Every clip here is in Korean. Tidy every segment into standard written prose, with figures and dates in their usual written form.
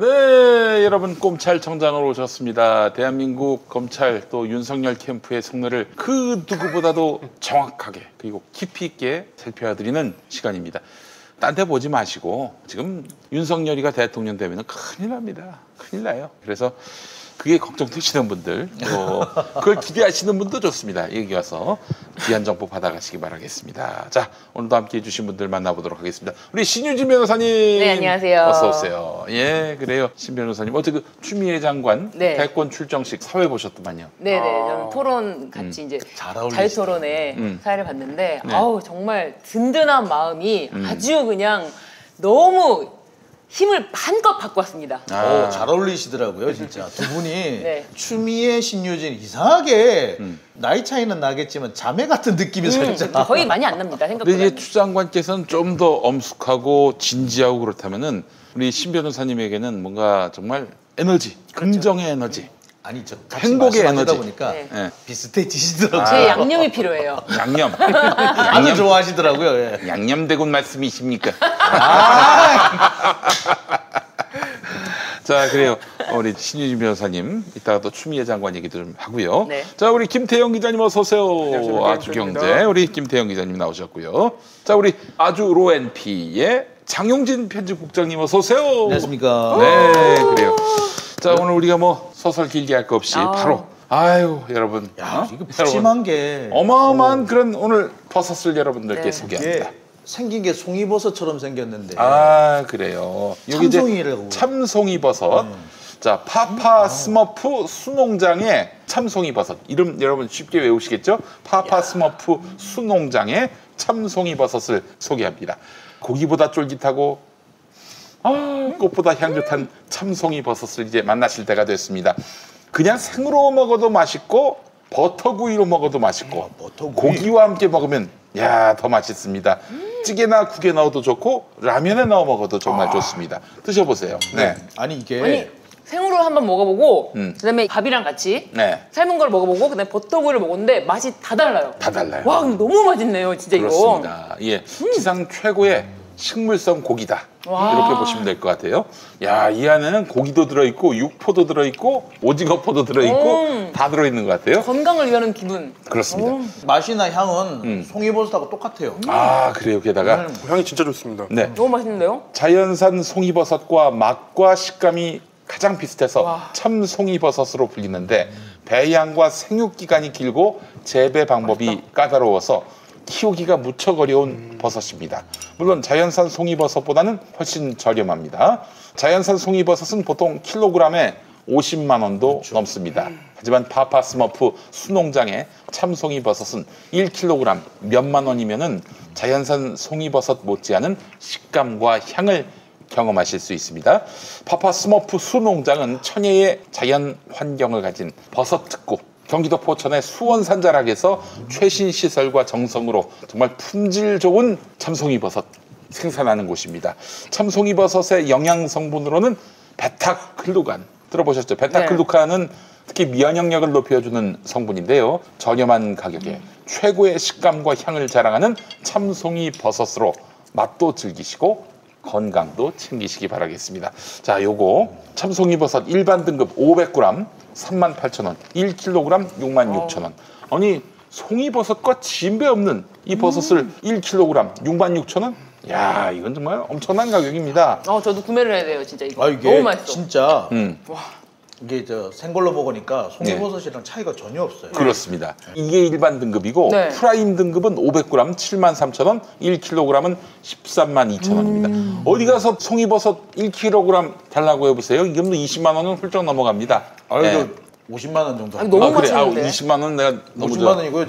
네, 여러분 꼼찰청장으로 오셨습니다. 대한민국 검찰 또 윤석열 캠프의 성능을 그 누구보다도 정확하게 그리고 깊이 있게 살펴드리는 시간입니다. 딴 데 보지 마시고 지금 윤석열이가 대통령 되면 큰일 납니다. 큰일 나요. 그래서 그게 걱정되시는 분들, 그걸 기대하시는 분도 좋습니다. 여기 와서 귀한 정보 받아가시기 바라겠습니다. 자, 오늘도 함께 해주신 분들 만나보도록 하겠습니다. 우리 신유진 변호사님. 네, 안녕하세요. 어서 오세요. 예, 그래요. 신 변호사님. 어제 그 추미애 장관 네. 대권 출정식 사회 보셨더만요. 네네, 저는 토론 같이 이제 자유토론에 사회를 봤는데, 네. 아우 정말 든든한 마음이 아주 그냥 너무 힘을 한껏 받고 왔습니다. 잘 어울리시더라고요, 진짜. 두 분이 네. 추미애, 신유진 이상하게 나이 차이는 나겠지만 자매 같은 느낌이 살짝. 거의 많이 안 납니다, 근데 생각보다. 이제 추 장관께서는 좀 더 엄숙하고 진지하고 그렇다면은 우리 신 변호사님에게는 뭔가 정말 에너지, 긍정의 에너지. 아니 저 같이 행복의 말씀하시다 에너지. 보니까 네. 비슷해지시더라고요. 제 양념이 필요해요. 양념. 아주 좋아하시더라고요. 예. 양념대군 말씀이십니까? 자, 그래요. 우리 신유진 변호사님, 이따가 또 추미애 장관 얘기도 좀 하고요. 네. 자, 우리 김태형 기자님 어서 오세요. 아주경제 우리 김태형 기자님 나오셨고요. 자, 우리 아주 로앤피의 장용진 편집국장님 어서 오세요. 안녕하십니까. 네, 그래요. 자, 오늘 우리가 뭐 소설 길게 할 거 없이 바로 여러분. 야, 이거 푸짐한 게 어마어마한 그런 오늘 버섯을 여러분들께 네. 소개합니다. 생긴 게 송이버섯처럼 생겼는데. 그래요. 여기 이제 참송이라고. 참송이버섯. 자, 파파 스머프 수농장의 참송이버섯. 이름 여러분 쉽게 외우시겠죠? 파파 스머프 수농장의 참송이버섯을 소개합니다. 고기보다 쫄깃하고 꽃보다 향긋한 참송이버섯을 이제 만나실 때가 됐습니다. 그냥 생으로 먹어도 맛있고 버터구이로 먹어도 맛있고 고기와 함께 먹으면 더 맛있습니다. 찌개나 국에 넣어도 좋고 라면에 넣어 먹어도 정말 좋습니다. 드셔보세요. 네. 아니 이게 생으로 한번 먹어보고 그다음에 밥이랑 같이 삶은 걸 먹어보고 그다음에 버터구이를 먹었는데 맛이 다 달라요. 다 달라요. 와, 근데 너무 맛있네요, 진짜. 그렇습니다. 예, 기상 최고의 식물성 고기다. 이렇게 보시면 될 것 같아요. 야, 이 안에는 고기도 들어있고 육포도 들어있고 오징어포도 들어있고 다 들어있는 것 같아요. 건강을 위하는 기분. 그렇습니다. 맛이나 향은 송이버섯하고 똑같아요. 그래요. 게다가 향이 진짜 좋습니다. 네, 너무 맛있는데요? 자연산 송이버섯과 맛과 식감이 가장 비슷해서 참송이버섯으로 불리는데 배양과 생육 기간이 길고 재배 방법이 까다로워서 키우기가 무척 어려운 버섯입니다. 물론 자연산 송이버섯보다는 훨씬 저렴합니다. 자연산 송이버섯은 보통 킬로그램에 50만 원도 넘습니다. 하지만 파파 스머프 수농장의 참송이버섯은 1kg 몇만 원이면은 자연산 송이버섯 못지않은 식감과 향을 경험하실 수 있습니다. 파파 스머프 수농장은 천혜의 자연 환경을 가진 버섯 특구, 경기도 포천의 수원산자락에서 최신 시설과 정성으로 정말 품질 좋은 참송이버섯 생산하는 곳입니다. 참송이버섯의 영양 성분으로는 베타글루칸 들어보셨죠? 베타글루칸은 특히 면역력을 높여주는 성분인데요. 저렴한 가격에 최고의 식감과 향을 자랑하는 참송이버섯으로 맛도 즐기시고 건강도 챙기시기 바라겠습니다. 자, 요거 참송이버섯 일반 등급 500g 38,000원, 1kg 66,000원. 아니, 송이버섯과 진배 없는 이 버섯을 1kg 66,000원? 야, 이건 정말 엄청난 가격입니다. 저도 구매를 해야 돼요, 진짜 이거. 이게 너무 맛있어. 진짜 와. 이게 생걸로 먹으니까 송이버섯이랑 차이가 전혀 없어요. 그렇습니다. 이게 일반 등급이고 프라임 등급은 500g 73,000원, 1kg은 132,000원입니다. 어디 가서 송이버섯 1kg 달라고 해보세요. 이건 20만 원은 훌쩍 넘어갑니다. 50만 원 정도. 너무 맛있는데. 20만 원 내가 너무 50만 원이고요.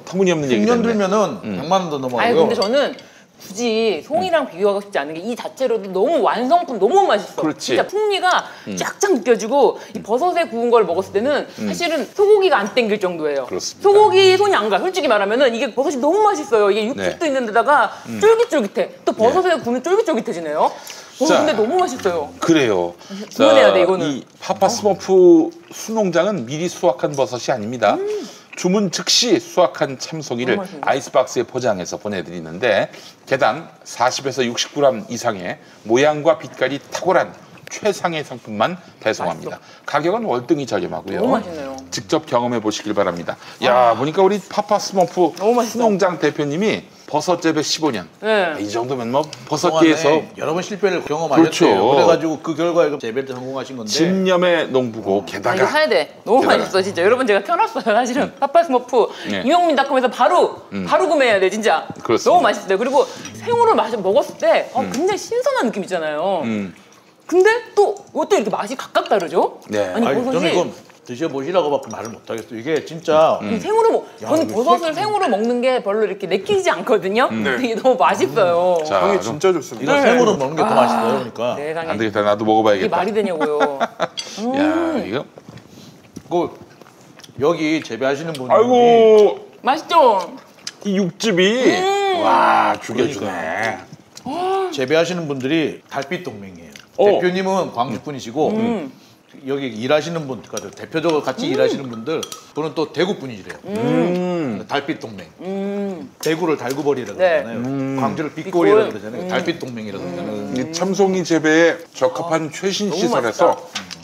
터무니없는 얘기. 6년 들면은 100만 원도 넘어가고요. 근데 저는 굳이 송이랑 비교하고 싶지 않은 게 이 자체로도 너무 완성품 너무 맛있어. 그렇지. 진짜 풍미가 쫙쫙 느껴지고 이 버섯에 구운 걸 먹었을 때는 사실은 소고기가 안 땡길 정도예요. 그렇습니다. 소고기 손이 안 가. 솔직히 말하면은 이게 버섯이 너무 맛있어요. 이게 육즙도 있는 데다가 쫄깃쫄깃해. 또 버섯에 구우면 쫄깃쫄깃해지네요. 근데 너무 맛있어요. 그래요. 주문해야 돼, 이거는. 이 파파 스머프 수농장은 미리 수확한 버섯이 아닙니다. 주문 즉시 수확한 참송이를 아이스박스에 포장해서 보내드리는데 개당 40에서 60g 이상의 모양과 빛깔이 탁월한 최상의 상품만 배송합니다. 가격은 월등히 저렴하고요. 너무 맛있네요. 직접 경험해 보시길 바랍니다. 야, 보니까 우리 파파 스머프 너무 맛있어. 수농장 대표님이 버섯 재배 15년. 네. 이 정도면 뭐 버섯계에서 여러 번 실패를 경험하셨대요. 그렇죠. 그래가지고 그 결과에 재배를 성공하신 건데. 진념의 농부고 아, 이거 게다가 사야 돼. 너무 게다가. 맛있어 진짜. 여러분 제가 켜놨어요. 사실은 파파스머프 네. 유영민닷컴에서 바로 구매해야 돼 진짜. 그렇습니다. 너무 맛있어요. 그리고 생으로 먹었을 때 굉장히 신선한 느낌 있잖아요. 근데 또 이것도 이렇게 맛이 각각 다르죠? 네. 아니 아니, 버섯이 저는 이건 드셔보시라고밖에 말을 못하겠어요. 이게 진짜 이 생으로 저는 이거 버섯을 생으로 먹는 게 별로 이렇게 내키지 않거든요. 네. 근데 이게 너무 맛있어요. 자, 향이 그럼 진짜 좋습니다. 이거 생으로 먹는 게 더 맛있어요. 그러니까. 네, 안 강해. 되겠다. 나도 이게 먹어봐야겠다. 말이 되냐고요. 야, 이거 그 여기 재배하시는 분이 아이고 맛있죠? 이 육즙이 와 죽여주네. 재배하시는 분들이 달빛 동맹이에요. 어. 대표님은 광주 분이시고 여기 일하시는 분, 그러니까 대표적으로 같이 일하시는 분들, 그는 또 대구 분이시래요. 달빛 동맹. 대구를 달구벌이라고 네. 그러잖아요. 광주를 빛골이라고 빛골. 그러잖아요. 달빛 동맹이라고 그러잖아요. 이 참송이 재배에 적합한 최신 너무 시설에서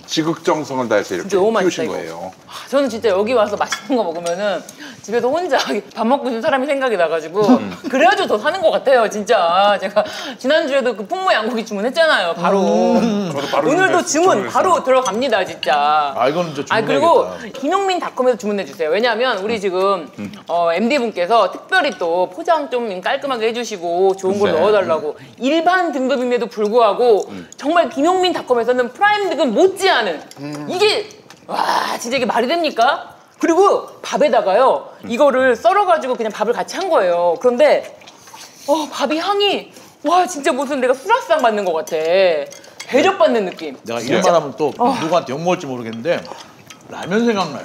지극정성을 다해서 이렇게 진짜 너무 키우신 맛있다, 거예요. 저는 진짜 여기 와서 맛있는 거 먹으면은 집에서 혼자 밥 먹고 있는 사람이 생각이 나가지고 그래가지고 더 사는 것 같아요 진짜. 제가 지난주에도 그 풍무 양고기 주문했잖아요 바로. 저도 바로 오늘도 주문했어요. 주문 바로 들어갑니다 진짜. 아, 이거는 저 아 그리고 주문해야겠다. 김용민닷컴에서 주문해 주세요. 왜냐하면 우리 지금 MD 분께서 특별히 또 포장 좀 깔끔하게 해주시고 좋은 걸 네. 넣어달라고 일반 등급임에도 불구하고 정말 김용민닷컴에서는 프라임 등급 못지않은 이게 와 진짜 이게 말이 됩니까? 그리고 밥에다가요 이거를 썰어가지고 그냥 밥을 같이 한 거예요. 그런데 밥이 향이 와 진짜 무슨 내가 수라상 받는 것 같아. 대접받는 느낌. 내가 이런 하면 또 누구한테 욕먹을지 모르겠는데 라면 생각나요.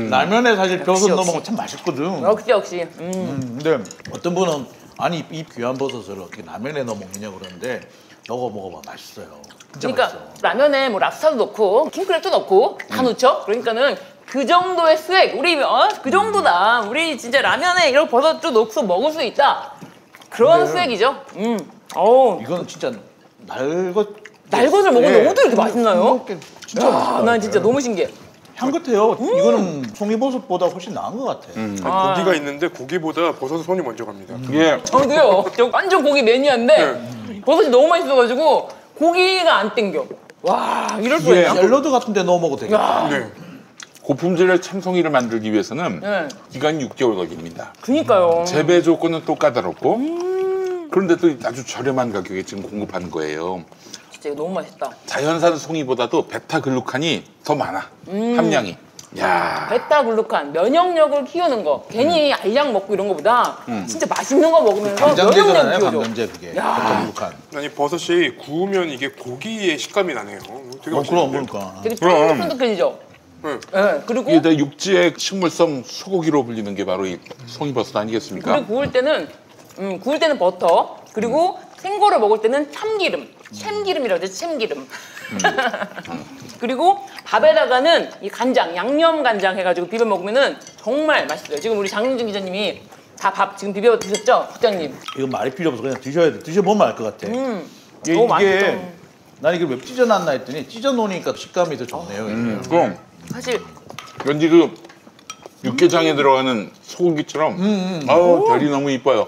라면에 사실 버섯 넣어 먹으면 참 맛있거든. 역시. 근데 어떤 분은 아니 이 귀한 버섯을 어떻게 라면에 넣어 먹느냐 그러는데 먹어봐 맛있어요. 진짜 그러니까 맛있어. 라면에 뭐 랍스타도 넣고 킹크랩도 넣고 다 넣죠. 그러니까는 그 정도의 스웩 우리 그 정도다. 우리 진짜 라면에 이런 버섯도 넣고 먹을 수 있다. 그런 스웩이죠. 어우 이건 진짜 날것 날것을 먹었는데 예. 어떻게 이렇게 맛있나요? 진짜 맛있다. 난 진짜 너무 신기해. 향긋해요. 이거는 송이버섯보다 훨씬 나은 것 같아. 고기가 있는데 고기보다 버섯 손이 먼저 갑니다. 이게 저도요. 저 완전 고기 매니아인데 버섯이 너무 맛있어가지고 고기가 안 땡겨. 와 이럴 수가 있나? 샐러드 같은 데 넣어 먹어도 되겠다. 야, 네. 고품질의 참송이를 만들기 위해서는 네. 기간이 6개월 걸립니다. 그니까요. 재배 조건은 또 까다롭고 그런데 또 아주 저렴한 가격에 지금 공급하는 거예요. 진짜 이거 너무 맛있다. 자연산 송이보다도 베타글루칸이 더 많아. 함량이. 야. 베타글루칸 면역력을 키우는 거 괜히 알약 먹고 이런 거보다 진짜 맛있는 거 먹으면서 면역력 감장제잖아요. 키워줘. 감장제 그게. 야. 베타글루칸. 아니 버섯이 구우면 이게 고기의 식감이 나네요. 되게 그럼 맛있는데. 그러니까. 되게 쫀득쫀득해지죠. 네. 네. 그리고 이게 다 육지의 식물성 소고기로 불리는 게 바로 이 송이버섯 아니겠습니까? 그리고 구울 때는 버터 그리고 생거를 먹을 때는 참기름 참기름이라고 하죠. 참기름. 그리고 밥에다가는 이 간장 양념 간장 해가지고 비벼 먹으면은 정말 맛있어요. 지금 우리 장윤준 기자님이 다 밥 지금 비벼 드셨죠, 국장님? 이거 말이 필요 없어. 그냥 드셔야 돼. 드셔보면 알 것 같아. 너무 맛있죠. 난 이걸 왜 찢어놨나 했더니 찢어놓으니까 식감이 더 좋네요. 그럼 사실 왠지 그 육개장에 들어가는 소고기처럼 아우 별이 너무 이뻐요.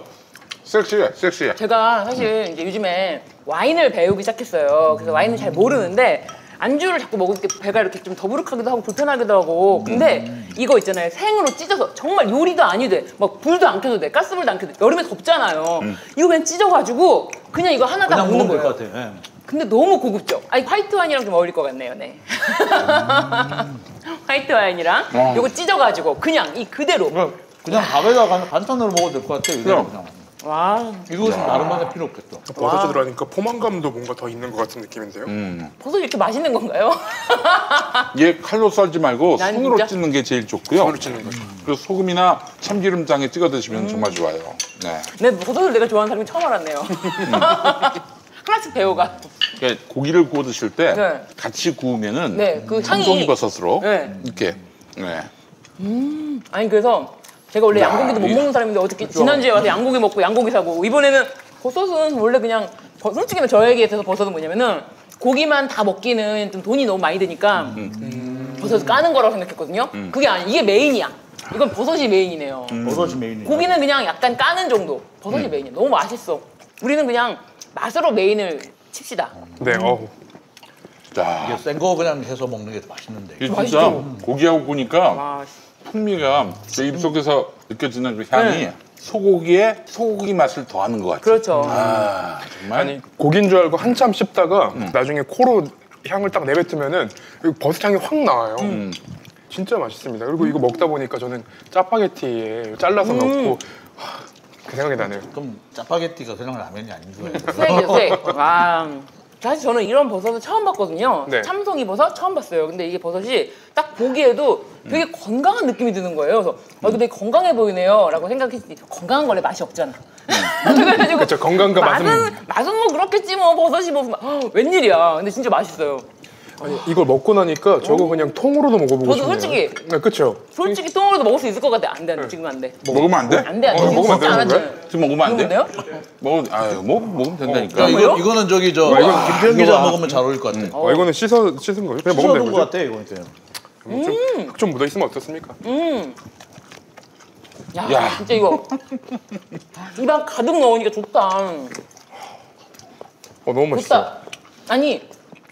섹시해, 섹시해. 제가 사실 이제 요즘에 와인을 배우기 시작했어요. 그래서 와인을 잘 모르는데 안주를 자꾸 먹을 때 배가 이렇게 좀 더부룩하기도 하고 불편하기도 하고 근데 이거 있잖아요. 생으로 찢어서 정말 요리도 아니 돼. 막 불도 안 켜도 돼. 가스불도 안 켜도 돼. 여름에 덥잖아요. 이거 그냥 찢어가지고 그냥 이거 하나 다 그냥 먹는 먹으면 될 거예요. 것 같아. 예. 근데 너무 고급죠? 아니 화이트 와인이랑 좀 어울릴 것 같네요. 네. 화이트 와인이랑 요거 찢어가지고 그냥 이 그대로 그냥 밥에다가 반찬으로 먹어도 될 것 같아. 이대로 그럼. 그냥. 와 이것은 다른 맛에 필요 없겠어. 버섯이 들어가니까 포만감도 뭔가 더 있는 것 같은 느낌인데요. 버섯이 이렇게 맛있는 건가요? 얘 칼로 썰지 말고 난 손으로 진짜? 찢는 게 제일 좋고요. 손으로 찢는 거죠. 그리고 소금이나 참기름장에 찍어 드시면 정말 좋아요. 네. 내 버섯을 내가 좋아하는 사람이 처음 알았네요. 하나씩 배워가. 그러니까 고기를 구워 드실 때 네. 같이 구우면은 네, 그 향이- 참송이버섯으로 네. 이렇게 네. 아니 그래서 제가 원래 야, 양고기도 못 이게- 먹는 사람인데 어저께 지난주에 와서 양고기 먹고 양고기 사고 이번에는 버섯은 원래 그냥 솔직히 저에게 있어서 버섯은 뭐냐면은 고기만 다 먹기는 좀 돈이 너무 많이 드니까 버섯 까는 거라고 생각했거든요. 그게 아니 이게 메인이야. 이건 버섯이 메인이네요. 버섯이 메인이에요. 고기는 그냥 약간 까는 정도. 버섯이 메인이야. 너무 맛있어. 우리는 그냥 맛으로 메인을 칩시다. 네, 자, 이게 센 거 그냥 해서 먹는 게 더 맛있는데. 이게 진짜 맛있죠? 고기하고 구니까 와, 풍미가 제 입속에서 느껴지는 그 향이 네. 소고기에 소고기 맛을 더하는 것 같아요. 그렇죠. 아, 정말. 아니 고기인 줄 알고 한참 씹다가 나중에 코로 향을 딱 내뱉으면은 버섯 향이 확 나와요. 진짜 맛있습니다. 그리고 이거 먹다 보니까 저는 짜파게티에 잘라서 넣고 그 생각이 나네요. 그럼 짜파게티가 그냥 라면이 아닌 거예요. 스웩이죠, 스웩. 와. 사실 저는 이런 버섯을 처음 봤거든요. 네. 참송이 버섯 처음 봤어요. 근데 이게 버섯이 딱 보기에도 되게 건강한 느낌이 드는 거예요. 그래서 이거 되게 건강해 보이네요. 라고 생각했더니 건강한 원래 맛이 없잖아. 그래가지고 그쵸, 건강과 맛은 맛은 뭐 그렇겠지 뭐 버섯이 뭐 웬일이야. 근데 진짜 맛있어요. 아니, 이걸 먹고 나니까 저거 그냥 통으로도 먹어보고 저도 싶네요. 솔직히 네, 그쵸. 솔직히 똥으로도 먹을 수 있을 것 같아. 안 돼. 지금 안 돼. 먹으면 안 돼? 안 돼. 안 돼. 먹으면 안 진짜 안 되는 돼. 지금 먹으면 안 돼? 먹으면 돼요? 먹으면 된다니까. 야, 뭐요? 이거는 저기 저 이건- 김태형 기자 먹으면 잘 어울릴 것 같아. 이거는 씻은 거예요? 그냥 먹으면 씻어둔 되는 것 거죠? 같아 이거 그냥. 좀 묻어 있으면 어떻습니까? 야, 야. 진짜 이거 입안 가득 넣으니까 좋다. 너무 맛있어. 좋다. 아니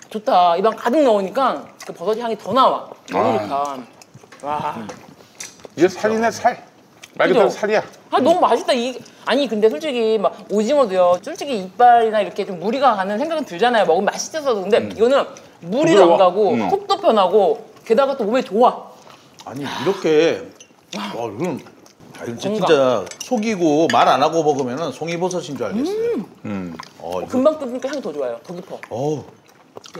좋다. 입안 가득 넣으니까 그 버섯 향이 더 나와. 너무 좋다. 와. 이게 살이네 살. 말 그대로 그죠? 살이야. 아 너무 맛있다. 아니 근데 솔직히 막 오징어도요. 솔직히 이빨이나 이렇게 좀 무리가 가는 생각은 들잖아요. 먹으면 맛있어서. 근데 이거는 무리도 안 부드러워. 가고 속도 편하고 게다가 또 몸에 좋아. 아니 이렇게 와 이건 이건 진짜 속이고 말 안 하고 먹으면은 송이버섯인 줄 알겠어요. 금방 뜯으니까 향이 더 좋아요. 더 깊어. 어우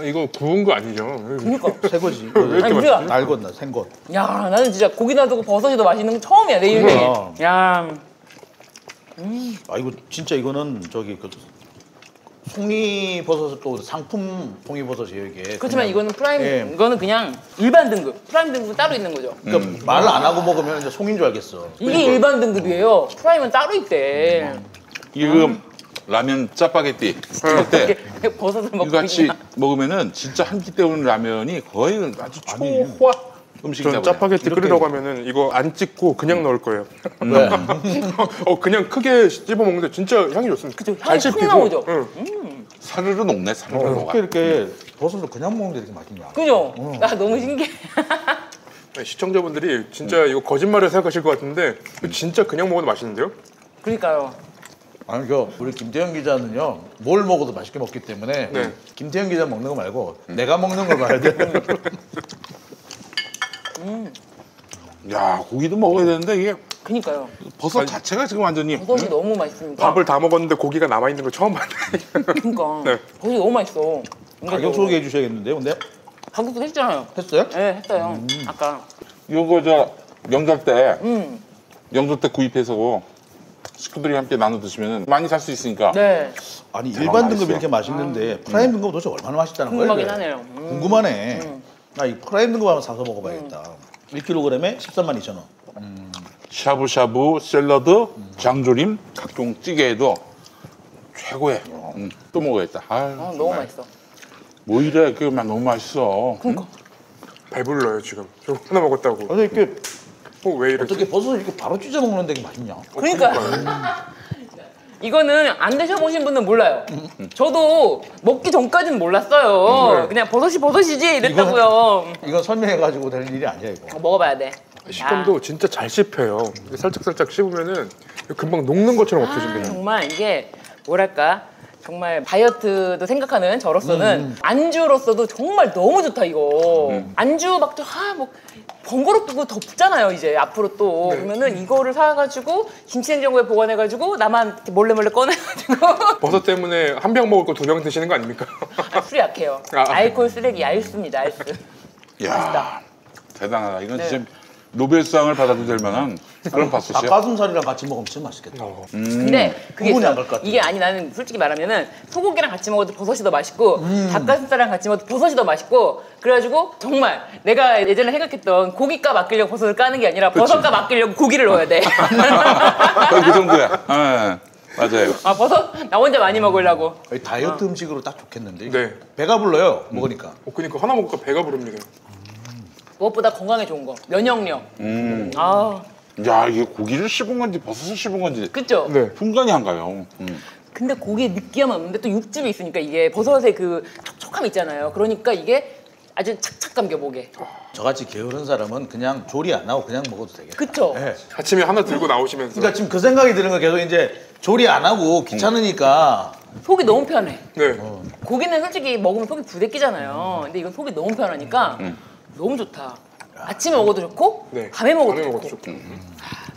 이거 구운 거 아니죠? 그러니까. 새 거지. 아니 우리가 날것나 생것. 야 나는 진짜 고기 놔두고 버섯이 더 맛있는 건 처음이야 내 인생에. 그러니까. 야. 아 이거 진짜 이거는 저기 그 송이버섯 또 상품 송이버섯이에요 이게. 그렇지만 그냥. 이거는 프라임, 예. 이거는 그냥 일반 등급. 프라임 등급은 따로 있는 거죠. 그러니까 말 안 하고 먹으면 이제 송인 줄 알겠어. 이게 일반 등급이에요. 프라임은 따로 있대. 이거 그 라면 짜파게티 먹을 때 이렇게 버섯을 먹고 이거 같이 있나. 먹으면은 진짜 한 끼 때우는 라면이 거의 아주 초호화 음식이다. 전 짜파게티 끓이려고 하면은 이거 안 찍고 그냥 넣을 거예요. 왜? 그냥 크게 씹어 먹는데 진짜 향이 좋습니다. 그죠? 잘 향이 확 씹히고. 나오죠? 응. 사르르 녹네 사르르 녹아. 어떻게 이렇게 버섯을 그냥 먹는데 이렇게 맛있냐? 그죠? 나 너무 신기해. 시청자분들이 진짜 이거 거짓말을 생각하실 것 같은데 진짜 그냥 먹어도 맛있는데요? 그러니까요. 아니 우리 김태형 기자는요 뭘 먹어도 맛있게 먹기 때문에 네. 김태형 기자 먹는 거 말고 내가 먹는 걸 봐야 돼. 야 고기도 먹어야 되는데 이게 그니까요. 버섯 자체가 지금 완전히 버섯이 너무 맛있으니까. 밥을 다 먹었는데 고기가 남아 있는 걸 처음 봤네. 그니까. 네. 버섯이 너무 맛있어. 가격 소개해 주셔야겠는데요, 근데 가격도 했잖아요. 했어요? 네, 했어요. 아까. 요거 저 명절 때 명절 때 구입해서 식구들이 함께 나눠 드시면 많이 살 수 있으니까. 네. 아니 대박 일반 등급 맛있어. 이렇게 맛있는데 프라임 등급 도대체 얼마나 맛있다는 거예요? 궁금하긴 이게? 하네요. 궁금하네. 나 이 프라임 등급 한번 사서 먹어봐야겠다. 1kg에 132,000원. 샤브샤브, 샐러드, 장조림, 각종 찌개에도 최고의. 또 먹어야겠다. 아유, 너무 정말. 맛있어. 뭐 이래 그만 너무 맛있어. 그러니까. 배불러요 지금. 저 하나 먹었다고. 아니 이렇게 왜 이렇게? 어떻게 버섯을 이렇게 바로 찢어 먹는데 이게 맛있냐? 그러니까. 이거는 안 드셔보신 분은 몰라요. 저도 먹기 전까지는 몰랐어요. 그냥 버섯이지 이랬다고요. 이건 설명해가지고 될 일이 아니야 이거. 먹어봐야 돼. 식감도 진짜 잘 씹혀요. 살짝 씹으면은 금방 녹는 것처럼 없어집니다. 정말 이게 뭐랄까 정말 다이어트도 생각하는 저로서는 안주로서도 정말 너무 좋다 이거. 안주 막 뭐 번거롭고 덥잖아요 이제 앞으로 또 그러면은 이거를 사가지고 김치냉장고에 보관해가지고 나만 이렇게 몰래 꺼내가지고 버섯 때문에 한 병 먹을 거 두 병 드시는 거 아닙니까? 술이 약해요. 아. 알코올 쓰레기 얇습니다 얇스. 야 맛있다. 대단하다. 이건 네. 진짜 노벨상을 받아도 될 만한 그런 밥솥이야. 닭가슴살이랑 같이 먹으면 진짜 맛있겠다. 근데 그게 구분이 있어. 안갈것 같아. 이게 아니 나는 솔직히 말하면은 소고기랑 같이 먹어도 버섯이 더 맛있고 닭가슴살이랑 같이 먹어도 버섯이 더 맛있고 그래가지고 정말 내가 예전에 생각했던 고기값 아끼려고 버섯을 까는 게 아니라 버섯값 아끼려고 고기를 넣어야 돼. 거의 그 정도야. 예. 맞아요. 아 버섯 나 혼자 많이 먹으려고. 다이어트 음식으로 딱 좋겠는데. 네. 배가 불러요. 먹으니까. 그러니까 하나 먹으니까 배가 부릅니다. 무엇보다 건강에 좋은 거 면역력. 아 야, 이게 고기를 씹은 건지 버섯을 씹은 건지 그쵸? 네. 분간이 안 가요. 근데 고기에 느끼함은 없는데 또 육즙이 있으니까 이게 버섯의 그 촉촉함 있잖아요. 그러니까 이게 아주 착착 감겨 목에. 저같이 게으른 사람은 그냥 조리 안 하고 그냥 먹어도 되겠다. 그쵸? 네. 아침에 하나 들고 나오시면서 그러니까 지금 그 생각이 드는 거 계속 이제 조리 안 하고 귀찮으니까 속이 너무 편해. 네. 고기는 솔직히 먹으면 속이 부대끼잖아요. 근데 이건 속이 너무 편하니까 너무 좋다. 아침에 먹어도 좋고 네. 밤에 먹어도 밤에 좋고. 먹어도 좋고.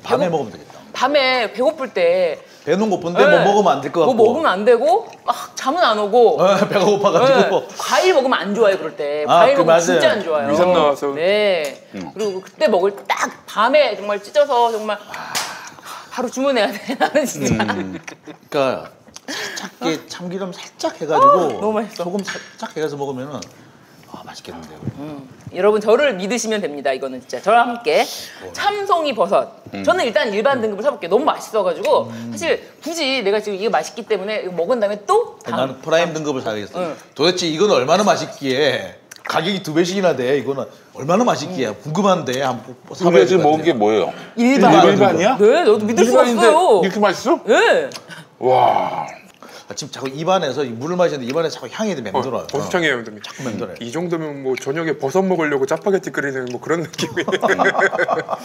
밤에 먹으면 되겠다. 밤에 배고플 때 배는 고픈데 네. 뭐 먹으면 안 될 것 같고. 뭐 먹으면 안 되고 막 잠은 안 오고 배가 고파가지고. 네. 과일 먹으면 안 좋아요 그럴 때. 아, 과일 그 먹으면 맞아요. 진짜 안 좋아요. 위산 나와서. 네. 그리고 그때 먹을 때 딱 밤에 정말 찢어서 정말 바로 주문해야 돼. 나는 진짜. 그러니까 살짝게 참기름 살짝 해가지고 너무 맛있어. 소금 살짝 해서 먹으면은 맛있겠는데요. 여러분 저를 믿으시면 됩니다. 이거는 진짜 저랑 함께 참송이 버섯. 저는 일단 일반 등급을 사볼게요. 너무 맛있어가지고 사실 굳이 내가 지금 이게 맛있기 때문에 이거 먹은 다음에 또 다음. 나는 프라임 등급을 사겠어. 응. 도대체 이건 얼마나 맛있기에 가격이 2배씩이나 돼. 이거는 얼마나 맛있기에 궁금한데 한번 사봐야 우리가 될 지금 것 먹은 게 같아요. 뭐예요? 일반. 일반이야? 네, 너도 믿을 수가 일반인데 없어요. 이렇게 맛있어? 네. 와. 지금 자꾸 입안에서 이 물을 마시는데 입안에 자꾸 향이 맴돌아요. 버섯향이 나는데 자꾸 맴돌아요. 이 정도면 뭐 저녁에 버섯 먹으려고 짜파게티 끓이는 뭐 그런 느낌이에요.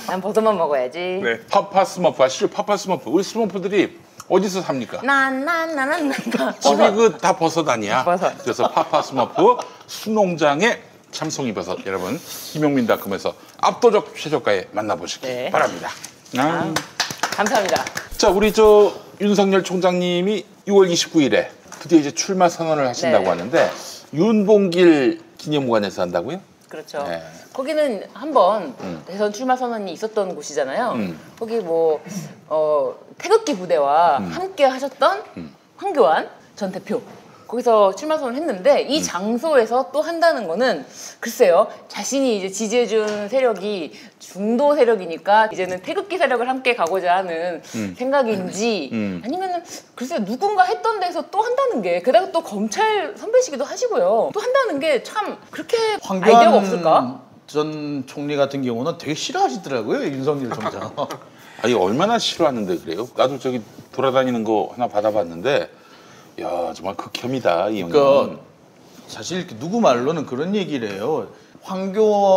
난 버섯만 먹어야지. 네. 파파 스머프 아시죠? 파파 스머프. 우리 스머프들이 어디서 삽니까? 난난난난난. 집이 그 다 버섯 아니야. 버섯. 그래서 파파 스머프 수농장의 참송이 버섯 여러분 김용민닷컴에서 압도적 최저가에 만나보시기 네. 바랍니다. 감사합니다. 자, 우리 윤석열 총장님이 6월 29일에 드디어 이제 출마 선언을 하신다고 네. 하는데 윤봉길 기념관에서 한다고요? 그렇죠. 네. 거기는 한번 대선 출마 선언이 있었던 곳이잖아요. 거기 뭐 태극기 부대와 함께 하셨던 황교안 전 대표. 거기서 출마 선언을 했는데 이 장소에서 또 한다는 거는 글쎄요. 자신이 이제 지지해준 세력이 중도 세력이니까 이제는 태극기 세력을 함께 가고자 하는 생각인지 아니면은 글쎄요. 누군가 했던 데서 또 한다는 게 게다가 또 검찰 선배시기도 하시고요. 또 한다는 게 참 그렇게 아이디어가 없을까? 전 총리 같은 경우는 되게 싫어하시더라고요. 윤석열 총장. 아니 얼마나 싫어하는데 그래요? 나도 저기 돌아다니는 거 하나 받아봤는데 야 정말 극혐이다 이 형님. 그러니까 사실 누구 말로는 그런 얘기를 해요.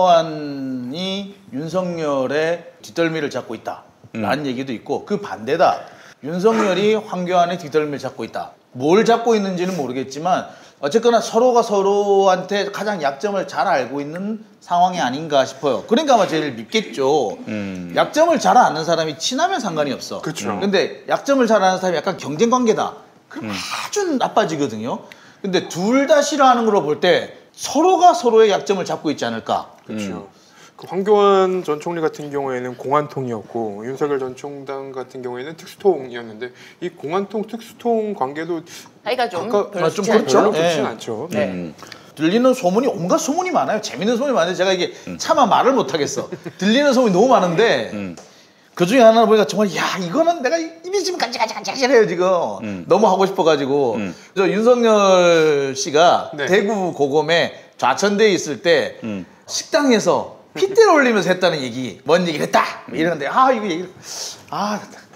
황교안이 윤석열의 뒷덜미를 잡고 있다라는 얘기도 있고 그 반대다. 윤석열이 황교안의 뒷덜미를 잡고 있다. 뭘 잡고 있는지는 모르겠지만 어쨌거나 서로가 서로한테 가장 약점을 잘 알고 있는 상황이 아닌가 싶어요. 그러니까 아마 제일 밉겠죠. 약점을 잘 아는 사람이 친하면 상관이 없어. 그쵸. 근데 약점을 잘 아는 사람이 약간 경쟁 관계다. 그럼 아주 나빠지거든요. 근데 둘 다 싫어하는 걸로 볼 때 서로가 서로의 약점을 잡고 있지 않을까. 그렇죠. 그 황교안 전 총리 같은 경우에는 공안통이었고 윤석열 전 총장 같은 경우에는 특수통이었는데 이 공안통 특수통 관계도 사이가 좀 아까- 별로 좀 좋지 그렇죠. 않죠. 별로 좋진 네. 않죠. 네. 들리는 소문이 온갖 소문이 많아요. 재밌는 소문이 많은데 제가 이게 차마 말을 못 하겠어. 들리는 소문이 너무 많은데 그 중에 하나 보니까 정말 야 이거는 내가 이미 지금 간질간질해요 지금. 너무 하고 싶어가지고 저 윤석열 씨가 네. 대구 고검에 좌천대에 있을 때 식당에서 핏대를 올리면서 했다는 얘기, 뭔 얘기를 했다 이러는데 이거 얘기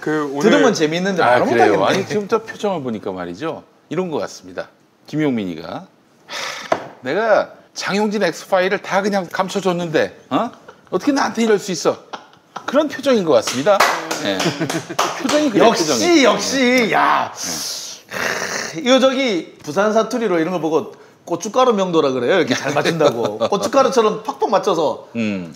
그 오늘 들으면 재미있는데 아 말을 못 그래요. 하겠네. 아니 지금 저 표정을 보니까 말이죠. 이런 것 같습니다. 김용민이가 내가 장용진 엑스파일을 다 그냥 감춰줬는데 어떻게 나한테 이럴 수 있어? 그런 표정인 것 같습니다. 네. 표정이 그래 표정이. 역시 야 이거 저기 부산 사투리로 이런 걸 보고 고춧가루 명도라 그래요. 이렇게 잘 맞춘다고. 고춧가루처럼 팍팍 맞춰서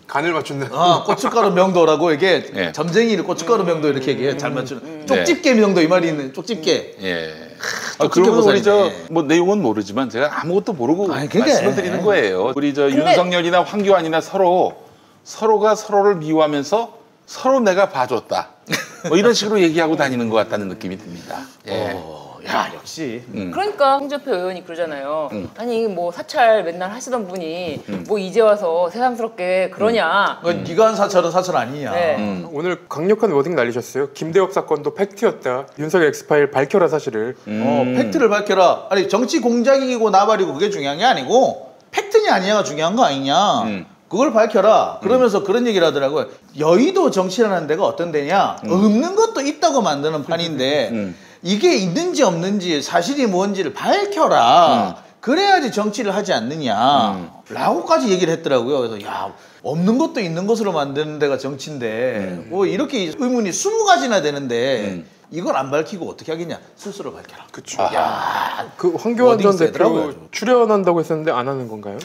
간을 맞춘다. 고춧가루 명도라고 이게 예. 점쟁이를 고춧가루 명도 이렇게 얘기해. 잘 맞추는 쪽집게 명도 이 말이 있는 쪽집게. 예. 쪽집게 그러면 우리 보살이네. 뭐 내용은 모르지만 제가 아무것도 모르고 아니, 그게. 말씀을 드리는 거예요. 우리 근데- 윤석열이나 황교안이나 서로가 서로를 미워하면서 서로 내가 봐줬다. 뭐 이런 식으로 얘기하고 다니는 것 같다는 느낌이 듭니다. 예. 야 역시 그러니까 홍준표 의원이 그러잖아요. 아니 뭐 사찰 맨날 하시던 분이 뭐 이제 와서 새삼스럽게 그러냐. 네가 한 사찰은 사찰 아니냐. 네. 오늘 강력한 워딩 날리셨어요. 김대엽 사건도 팩트였다. 윤석열 엑스파일 밝혀라 사실을. 팩트를 밝혀라. 아니 정치 공작이고 나발이고 그게 중요한 게 아니고 팩트냐 아니냐가 중요한 거 아니냐. 그걸 밝혀라. 그러면서 그런 얘기를 하더라고요. 여의도 정치라는 데가 어떤 데냐. 없는 것도 있다고 만드는 판인데 이게 있는지 없는지 사실이 뭔지를 밝혀라. 그래야지 정치를 하지 않느냐. 라고까지 얘기를 했더라고요. 그래서 야 없는 것도 있는 것으로 만드는 데가 정치인데 뭐 이렇게 의문이 20가지나 되는데 이걸 안 밝히고 어떻게 하겠냐. 스스로 밝혀라. 그쵸. 야, 그 황교안 전 워딩 대표 세더라고요. 출연한다고 했었는데 안 하는 건가요?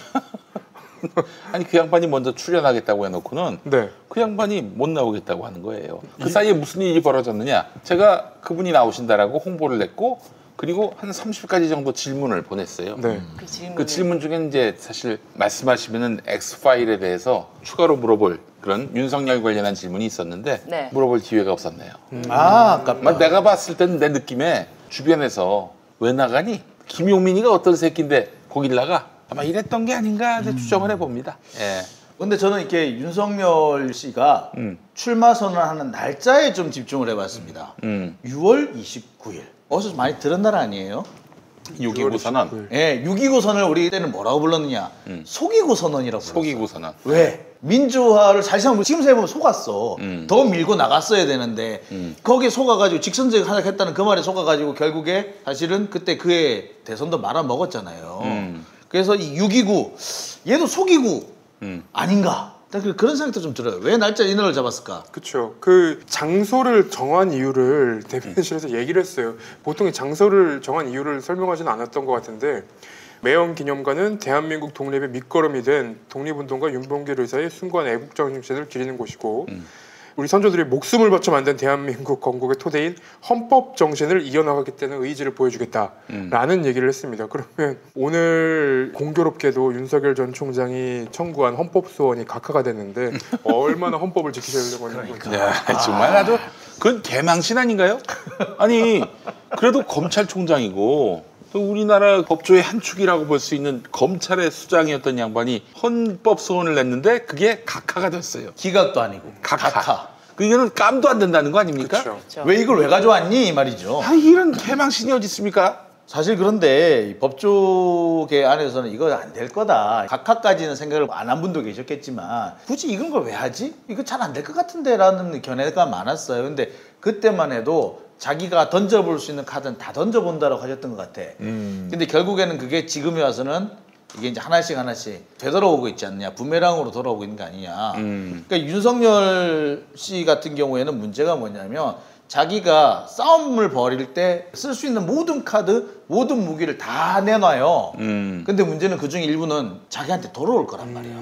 아니 그 양반이 먼저 출연하겠다고 해놓고는 네. 그 양반이 못 나오겠다고 하는 거예요. 그 사이에 무슨 일이 벌어졌느냐? 제가 그분이 나오신다라고 홍보를 냈고 그리고 한 30가지 정도 질문을 보냈어요. 네. 그 질문 중에 이제 사실 말씀하시면은 X파일에 대해서 추가로 물어볼 그런 윤석열 관련한 질문이 있었는데 네. 물어볼 기회가 없었네요. 아깝다. 내가 봤을 때는 내 느낌에 주변에서 왜 나가니? 김용민이가 어떤 새끼인데 거길 나가? 아마 이랬던 게 아닌가 추정을 해봅니다. 예. 근데 저는 이렇게 윤석열 씨가 출마 선언하는 날짜에 좀 집중을 해봤습니다. 6월 29일. 어디서 많이 들은 날 아니에요? 6.29 선언, 예, 6.29 선언을 우리 때는 뭐라고 불렀느냐? 속이고 선언이라고 불렀어요. 속이고 선언. 왜? 민주화를 사실상 지금 생각해보면 속았어. 더 밀고 나갔어야 되는데 거기에 속아가지고 직선제가 하락했다는 그 말에 속아가지고 결국에 사실은 그때 그의 대선도 말아먹었잖아요. 그래서 이 6.29 얘도 속이고 아닌가? 그런 생각도 좀 들어요. 왜 날짜 인원을 잡았을까? 그렇죠. 그 장소를 정한 이유를 대변인실에서 얘기를 했어요. 보통 이 장소를 정한 이유를 설명하지는 않았던 것 같은데 매형 기념관은 대한민국 독립의 밑거름이 된 독립운동가 윤봉길 의사의 숭고한 애국 정신을 기리는 곳이고 우리 선조들이 목숨을 바쳐 만든 대한민국 건국의 토대인 헌법 정신을 이어나가겠다는 의지를 보여주겠다라는 얘기를 했습니다. 그러면 오늘 공교롭게도 윤석열 전 총장이 청구한 헌법 소원이 각하가 됐는데 얼마나 헌법을 지키려고 하는 건지. 야, 정말 아주 그건 개망신 아닌가요? 아니 그래도 검찰총장이고 또 우리나라 법조의 한 축이라고 볼 수 있는 검찰의 수장이었던 양반이 헌법 소원을 냈는데 그게 각하가 됐어요. 기각도 아니고 각하. 그거는 깜도 안 된다는 거 아닙니까? 그렇죠. 왜 이걸 왜 가져왔니? 이 말이죠. 아, 이런 개망신이 어디 있습니까? 사실 그런데 이 법조계 안에서는 이거 안 될 거다. 각하까지는 생각을 안 한 분도 계셨겠지만 굳이 이런 걸 왜 하지? 이거 잘 안 될 것 같은데 라는 견해가 많았어요. 근데 그때만 해도 자기가 던져볼 수 있는 카드는 다 던져본다라고 하셨던 것 같아. 근데 결국에는 그게 지금에 와서는 이게 이제 하나씩 되돌아오고 있지 않느냐. 부메랑으로 돌아오고 있는 거 아니냐. 그러니까 윤석열 씨 같은 경우에는 문제가 뭐냐면 자기가 싸움을 벌일 때 쓸 수 있는 모든 카드, 모든 무기를 다 내놔요. 근데 문제는 그중 일부는 자기한테 돌아올 거란 말이야.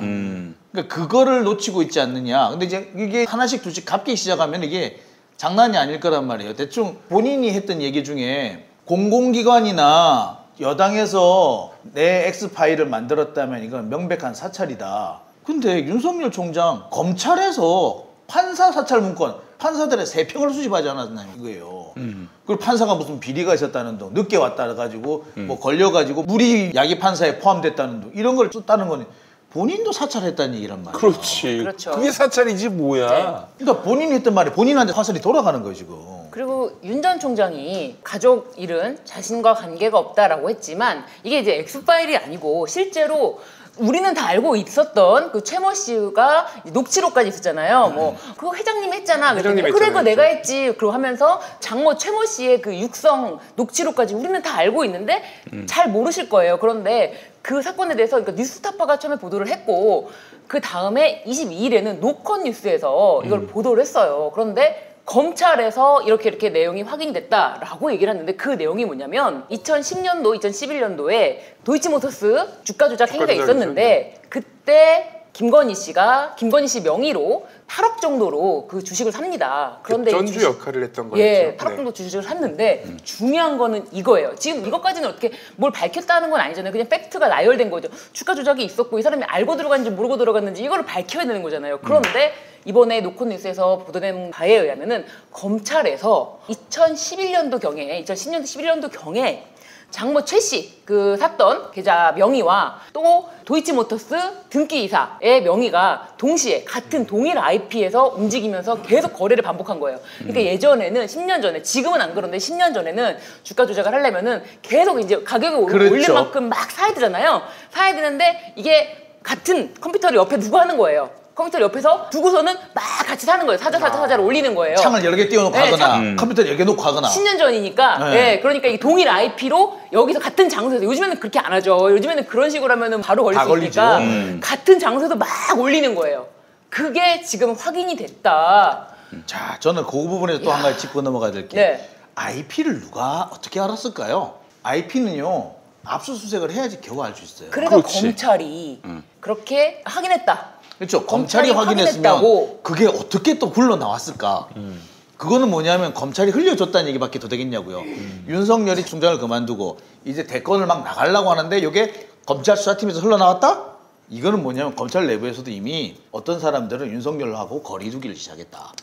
그러니까 그거를 놓치고 있지 않느냐. 근데 이제 이게 하나씩 둘씩 갚기 시작하면 이게 장난이 아닐 거란 말이에요. 대충 본인이 했던 얘기 중에 공공기관이나 여당에서 내 X파일을 만들었다면 이건 명백한 사찰이다. 근데 윤석열 총장 검찰에서 판사 사찰 문건, 판사들의 3평을 수집하지 않았나 이거예요. 그리고 판사가 무슨 비리가 있었다는 둥, 늦게 왔다 가지고 뭐 걸려가지고 무리 야기 판사에 포함됐다는 둥 이런 걸 썼다는 건 본인도 사찰했다는 얘기란 말이야. 그렇지. 그렇죠. 그게 사찰이지 뭐야. 네. 그러니까 본인이 했던 말이 본인한테 화살이 돌아가는 거예요 지금. 그리고 윤 전 총장이 가족 일은 자신과 관계가 없다라고 했지만 이게 이제 X파일이 아니고 실제로 우리는 다 알고 있었던 그 최모 씨가 녹취록까지 있었잖아요. 뭐 그거 회장님이 했잖아. 회장님이 그래 그거 했잖아요. 내가 했지. 그러고 하면서 장모 최모 씨의 그 육성 녹취록까지 우리는 다 알고 있는데 잘 모르실 거예요. 그런데 그 사건에 대해서 그러니까 뉴스타파가 처음에 보도를 했고 그 다음에 22일에는 노컷 뉴스에서 이걸 보도를 했어요. 그런데 검찰에서 이렇게 내용이 확인됐다라고 얘기를 했는데 그 내용이 뭐냐면 2010년도, 2011년도에 도이치모터스 주가 조작 행위가 있었는데 그때 김건희 씨 명의로 8억 정도로 그 주식을 삽니다. 그런데 전주 역할을 했던 거였죠. 예, 8억 정도 주식을 샀는데 중요한 거는 이거예요. 지금 이것까지는 어떻게 뭘 밝혔다는 건 아니잖아요. 그냥 팩트가 나열된 거죠. 주가 조작이 있었고 이 사람이 알고 들어갔는지 모르고 들어갔는지 이거를 밝혀야 되는 거잖아요. 그런데 이번에 노컷뉴스에서 보도된 바에 의하면은 검찰에서 2011년도경에 2010년도 11년도경에 장모 최 씨 그 샀던 계좌 명의와 또 도이치모터스 등기이사의 명의가 동시에 같은 동일 IP에서 움직이면서 계속 거래를 반복한 거예요. 그러니까 예전에는 10년 전에, 지금은 안 그런데 10년 전에는 주가 조작을 하려면은 계속 이제 가격을 그렇죠. 올릴 만큼 막 사야 되잖아요. 사야 되는데 이게 같은 컴퓨터를 옆에 두고 하는 거예요. 컴퓨터 옆에서 두고서는 막 같이 사는 거예요. 사자를 올리는 거예요. 창을 여러 개 띄워놓고 네, 하거나 컴퓨터를 여러 개 놓고 하거나. 10년 전이니까. 네. 네, 그러니까 이 동일 IP로 여기서 같은 장소에서, 요즘에는 그렇게 안 하죠. 요즘에는 그런 식으로 하면은 바로 걸릴 다 수 있으니까 걸리죠. 같은 장소에서 막 올리는 거예요. 그게 지금 확인이 됐다. 자, 저는 그 부분에서 또 한 가지 짚고 넘어가야 될 게 네. IP를 누가 어떻게 알았을까요? IP는요 압수수색을 해야지 겨우 알 수 있어요. 그래서 그렇지. 검찰이 그렇게 확인했다. 그렇죠. 검찰이 검찰이 확인했으면 확인했다고. 그게 어떻게 또 굴러 나왔을까? 그거는 뭐냐면 검찰이 흘려줬다는 얘기밖에 더 되겠냐고요. 윤석열이 총장을 그만두고 이제 대권을 막 나가려고 하는데 이게 검찰 수사팀에서 흘러나왔다? 이거는 뭐냐면 검찰 내부에서도 이미 어떤 사람들은 윤석열하고 거리 두기를 시작했다.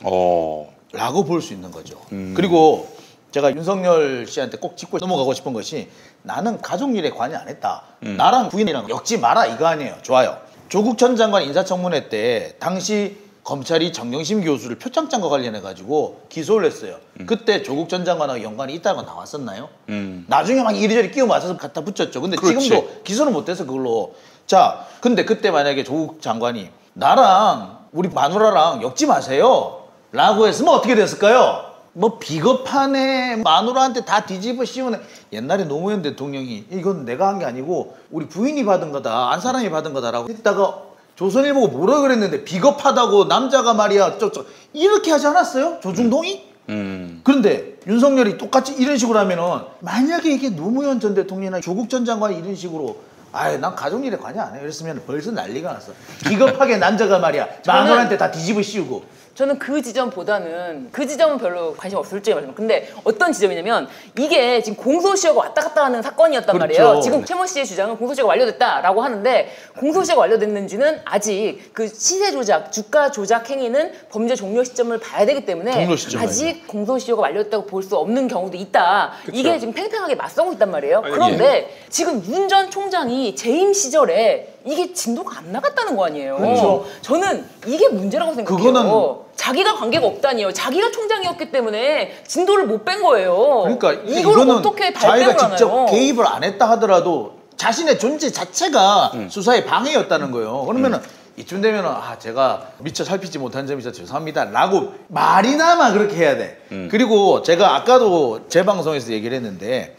라고 볼 수 있는 거죠. 그리고 제가 윤석열 씨한테 꼭 짚고 넘어가고 싶은 것이 나는 가족 일에 관여 안 했다. 나랑 부인이랑 엮지 마라 이거 아니에요. 좋아요. 조국 전 장관 인사청문회 때 당시 검찰이 정경심 교수를 표창장과 관련해가지고 기소를 했어요. 그때 조국 전 장관하고 연관이 있다고 나왔었나요? 나중에 막 이리저리 끼워 맞춰서 갖다 붙였죠. 근데 그렇지. 지금도 기소는 못해서 그걸로. 자, 근데 그때 만약에 조국 장관이 나랑 우리 마누라랑 엮지 마세요 라고 했으면 어떻게 됐을까요? 뭐 비겁하네, 마누라한테 다 뒤집어 씌우네. 옛날에 노무현 대통령이 이건 내가 한 게 아니고 우리 부인이 받은 거다, 안 사람이 받은 거다라고 했다가 조선일보가 뭐라 그랬는데 비겁하다고 남자가 말이야 이렇게 하지 않았어요? 조중동이? 그런데 윤석열이 똑같이 이런 식으로 하면은 만약에 이게 노무현 전 대통령이나 조국 전 장관이 이런 식으로 아유 난 가족 일에 관여 안 해 이랬으면 벌써 난리가 났어. 비겁하게 남자가 말이야 마누라한테 다 뒤집어 씌우고. 저는 그 지점보다는 그 지점은 별로 관심 없을 줄 알아요. 근데 어떤 지점이냐면 이게 지금 공소시효가 왔다 갔다 하는 사건이었단 그렇죠. 말이에요. 지금 최모 씨의 주장은 공소시효가 완료됐다라고 하는데 공소시효가 완료됐는지는 아직 그 시세 조작, 주가 조작 행위는 범죄 종료 시점을 봐야 되기 때문에 종료 시점을 아직 공소시효가 완료됐다고 볼 수 없는 경우도 있다. 그쵸. 이게 지금 팽팽하게 맞서고 있단 말이에요. 아니, 그런데 지금 윤 전 총장이 재임 시절에 이게 진도가 안 나갔다는 거 아니에요. 그렇죠. 저는 이게 문제라고 생각해요. 그거는 자기가 관계가 없다니요. 자기가 총장이었기 때문에 진도를 못 뺀 거예요. 그러니까 이걸 이거는 어떻게 자기가 발뺌을 직접 하나요? 개입을 안 했다 하더라도 자신의 존재 자체가 수사의 방해였다는 거예요. 그러면은 이쯤 되면은 아 제가 미처 살피지 못한 점이 있어서 죄송합니다라고 말이나마 그렇게 해야 돼. 그리고 제가 아까도 제 방송에서 얘기를 했는데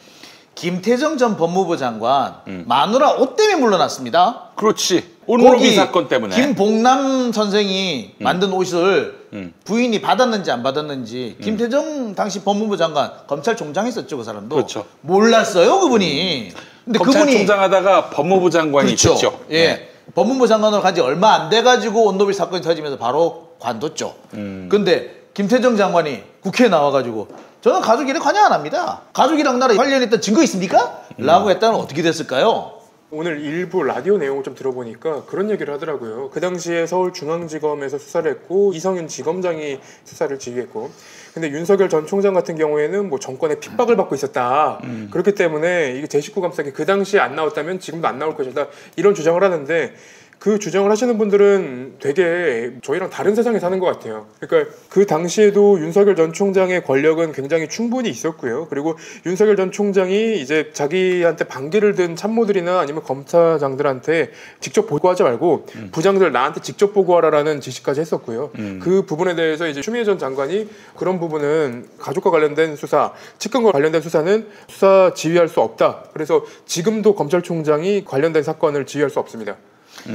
김태정 전 법무부 장관 마누라 옷 때문에 물러났습니다. 그렇지. 온로비 사건 때문에. 김봉남 선생이 만든 옷을 부인이 받았는지 안 받았는지 김태정 당시 법무부 장관 검찰총장 했었죠. 그 사람도. 그렇죠. 몰랐어요 그분이. 근데 검찰총장 하다가 법무부 장관이 그렇죠. 됐죠. 예. 네. 법무부 장관으로 간 지 얼마 안 돼가지고 온노빌 사건이 터지면서 바로 관뒀죠. 근데 김태정 장관이 국회에 나와가지고 저는 가족 일에 관여 안 합니다. 가족이랑 나라 관련했던 증거 있습니까? 라고 했다면 어떻게 됐을까요? 오늘 일부 라디오 내용을 좀 들어보니까 그런 얘기를 하더라고요. 그 당시에 서울중앙지검에서 수사를 했고 이성윤 지검장이 수사를 지휘했고 근데 윤석열 전 총장 같은 경우에는 뭐 정권의 핍박을 받고 있었다. 그렇기 때문에 이게 제19 감사기 그 당시에 안 나왔다면 지금도 안 나올 것이다. 이런 주장을 하는데 그 주장을 하시는 분들은 되게 저희랑 다른 세상에 사는 것 같아요. 그러니까 그 당시에도 윤석열 전 총장의 권력은 굉장히 충분히 있었고요. 그리고 윤석열 전 총장이 이제 자기한테 반기를 든 참모들이나 아니면 검사장들한테 직접 보고하지 말고 부장들 나한테 직접 보고하라라는 지시까지 했었고요. 그 부분에 대해서 이제 추미애 전 장관이 그런 부분은 가족과 관련된 수사, 측근과 관련된 수사는 수사 지휘할 수 없다. 그래서 지금도 검찰총장이 관련된 사건을 지휘할 수 없습니다.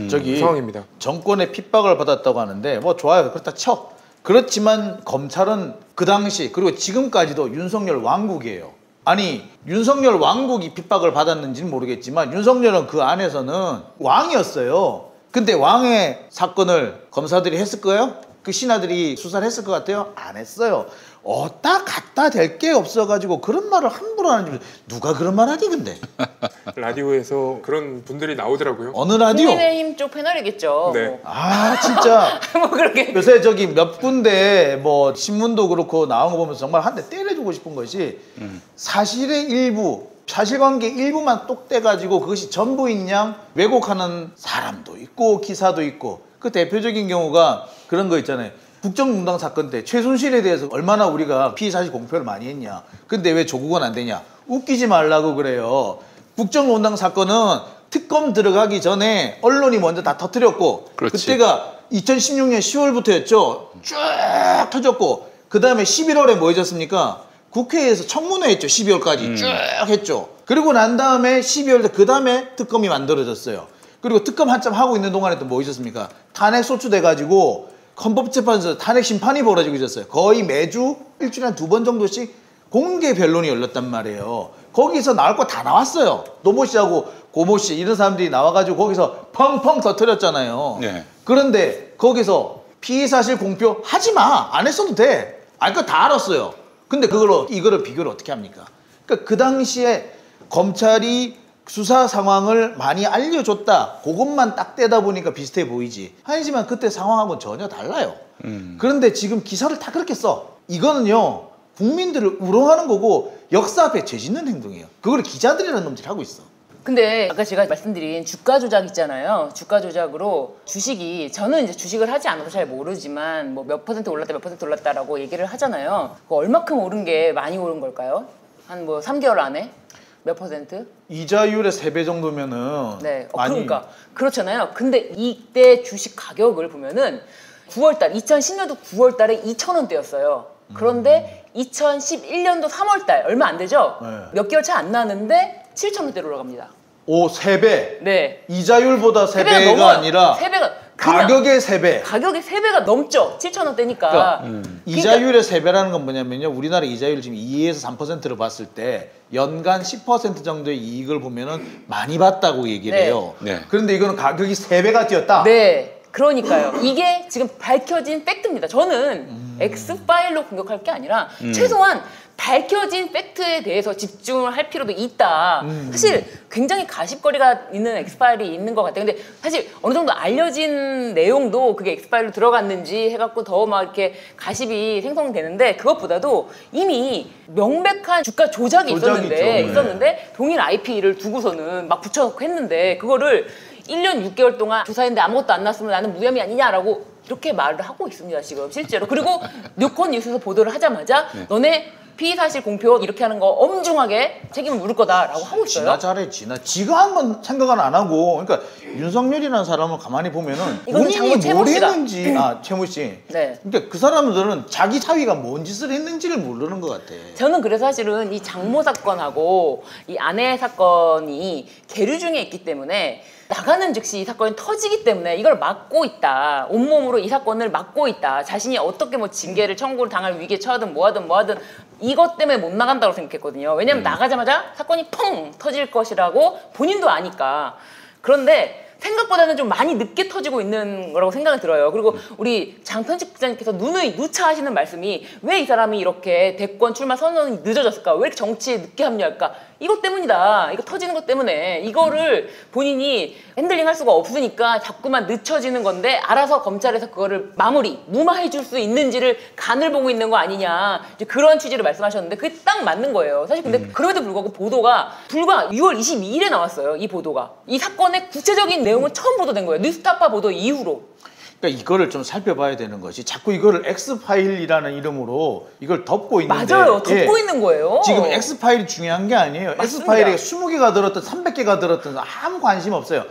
저기 상황입니다. 정권의 핍박을 받았다고 하는데 뭐 좋아요. 그렇다 쳐. 그렇지만 검찰은 그 당시 그리고 지금까지도 윤석열 왕국이에요. 아니 윤석열 왕국이 핍박을 받았는지는 모르겠지만 윤석열은 그 안에서는 왕이었어요. 근데 왕의 사건을 검사들이 했을 거예요? 그 신하들이 수사를 했을 것 같아요? 안 했어요. 어따 갖다 댈 게 없어가지고 그런 말을 함부로 하는 줄 누가 그런 말 하지 근데? 라디오에서 그런 분들이 나오더라고요. 어느 라디오? 국민의힘 쪽 패널이겠죠. 네. 뭐. 아 진짜 뭐 그렇게. 요새 저기 몇 군데 뭐 신문도 그렇고 나온 거 보면서 정말 한 대 때려주고 싶은 것이 사실의 일부 사실관계 일부만 똑 떼가지고 그것이 전부인 양 왜곡하는 사람도 있고 기사도 있고 그 대표적인 경우가 그런 거 있잖아요. 국정농단 사건 때 최순실에 대해서 얼마나 우리가 피의사실 공표를 많이 했냐. 근데 왜 조국은 안 되냐. 웃기지 말라고 그래요. 국정농단 사건은 특검 들어가기 전에 언론이 먼저 다 터뜨렸고 그렇지. 그때가 2016년 10월부터였죠. 쭉 터졌고 그 다음에 11월에 뭐 해졌습니까? 국회에서 청문회 했죠. 12월까지 쭉 했죠. 그리고 난 다음에 12월 그 다음에 특검이 만들어졌어요. 그리고 특검 한참 하고 있는 동안에 또 뭐 있었습니까? 탄핵 소추돼가지고 헌법재판소에서 탄핵 심판이 벌어지고 있었어요. 거의 매주 일주일에 한 2번 정도씩 공개 변론이 열렸단 말이에요. 거기서 나올 거 다 나왔어요. 노모 씨하고 고모 씨 이런 사람들이 나와가지고 거기서 펑펑 터뜨렸잖아요. 네. 그런데 거기서 피의사실 공표 하지 마. 안 했어도 돼. 알 거 다 알았어요. 근데 이거를 비교를 어떻게 합니까? 그러니까 그 당시에 검찰이 수사 상황을 많이 알려줬다. 그것만 딱 떼다 보니까 비슷해 보이지. 하지만 그때 상황하고는 전혀 달라요. 그런데 지금 기사를 다 그렇게 써. 이거는요. 국민들을 우롱하는 거고 역사 앞에 죄짓는 행동이에요. 그걸 기자들이라는 놈들이 하고 있어. 근데 아까 제가 말씀드린 주가 조작 있잖아요. 주가 조작으로 주식이 저는 이제 주식을 하지 않아서 잘 모르지만 뭐 몇 퍼센트 올랐다 몇 퍼센트 올랐다라고 얘기를 하잖아요. 그 얼마큼 오른 게 많이 오른 걸까요? 한 뭐 3개월 안에 몇 퍼센트? 이자율의 3배 정도면은 네. 많이 그러니까 그렇잖아요. 근데 이때 주식 가격을 보면은 9월달 2010년도 9월달에 2,000원대였어요. 그런데 2011년도 3월달 얼마 안 되죠? 네. 몇 개월 차 안 나는데 7,000원대로 올라갑니다. 오 3배. 네. 이자율보다 3배가 아니라 3배가 가격의 3배. 가격이 3배가 넘죠. 7,000원대니까. 그러니까 이자율의 3배라는 건 뭐냐면요. 우리나라 이자율 지금 2에서 3%를 봤을 때 연간 10% 정도의 이익을 보면은 많이 봤다고 얘기를 네. 해요. 네. 그런데 이거는 가격이 3배가 뛰었다. 네. 그러니까요. 이게 지금 밝혀진 팩트입니다. 저는 X파일로 공격할 게 아니라 최소한 밝혀진 팩트에 대해서 집중을 할 필요도 있다. 사실 굉장히 가십거리가 있는 X파일이 있는 것 같아요. 근데 사실 어느 정도 알려진 내용도 그게 X파일로 들어갔는지 해갖고 더 막 이렇게 가십이 생성되는데 그것보다도 이미 명백한 주가 조작이 조작이죠. 있었는데 동일 IP를 두고서는 막 붙여놓고 했는데 그거를 1년 6개월 동안 조사했는데 아무것도 안 났으면 나는 무혐의 아니냐라고 이렇게 말을 하고 있습니다 지금 실제로. 그리고 뉴콘 뉴스에서 보도를 하자마자 너네 피의사실 공표 이렇게 하는 거 엄중하게 책임을 물을 거다라고 하고 있어요. 지나 잘해 지나. 지가 한 건 생각은 안 하고. 그러니까 윤석열이라는 사람을 가만히 보면은 이거는 본인이 장모 최모 뭘 씨다. 했는지 최모 씨. 네. 그러니까 그 사람들은 자기 사위가 뭔 짓을 했는지를 모르는 것 같아. 저는 그래서 사실은 이 장모 사건하고 이 아내 사건이 계류 중에 있기 때문에 나가는 즉시 이 사건이 터지기 때문에 이걸 막고 있다. 온몸으로 이 사건을 막고 있다. 자신이 어떻게 뭐 징계를 청구를 당할 위기에 처하든 뭐하든 이것 때문에 못 나간다고 생각했거든요. 왜냐면 나가자마자 사건이 펑 터질 것이라고 본인도 아니까. 그런데 생각보다는 좀 많이 늦게 터지고 있는 거라고 생각이 들어요. 그리고 우리 장 편집국장님께서 누차하시는 말씀이 왜 이 사람이 이렇게 대권 출마 선언이 늦어졌을까? 왜 이렇게 정치에 늦게 합류할까? 이것 때문이다. 이거 터지는 것 때문에. 이거를 본인이 핸들링 할 수가 없으니까 자꾸만 늦춰지는 건데 알아서 검찰에서 그거를 무마해 줄 수 있는지를 간을 보고 있는 거 아니냐. 이제 그런 취지로 말씀하셨는데 그게 딱 맞는 거예요. 사실 근데 그럼에도 불구하고 보도가 불과 6월 22일에 나왔어요. 이 보도가. 이 사건의 구체적인 내용은 처음 보도된 거예요. 뉴스타파 보도 이후로. 그러니까 이거를 좀 살펴봐야 되는 것이 자꾸 이거를 X파일이라는 이름으로 이걸 덮고 있는데 맞아요. 덮고 있는 거예요. 지금 X파일이 중요한 게 아니에요. 맞습니다. X파일에 20개가 들었든 300개가 들었든 아무 관심 없어요.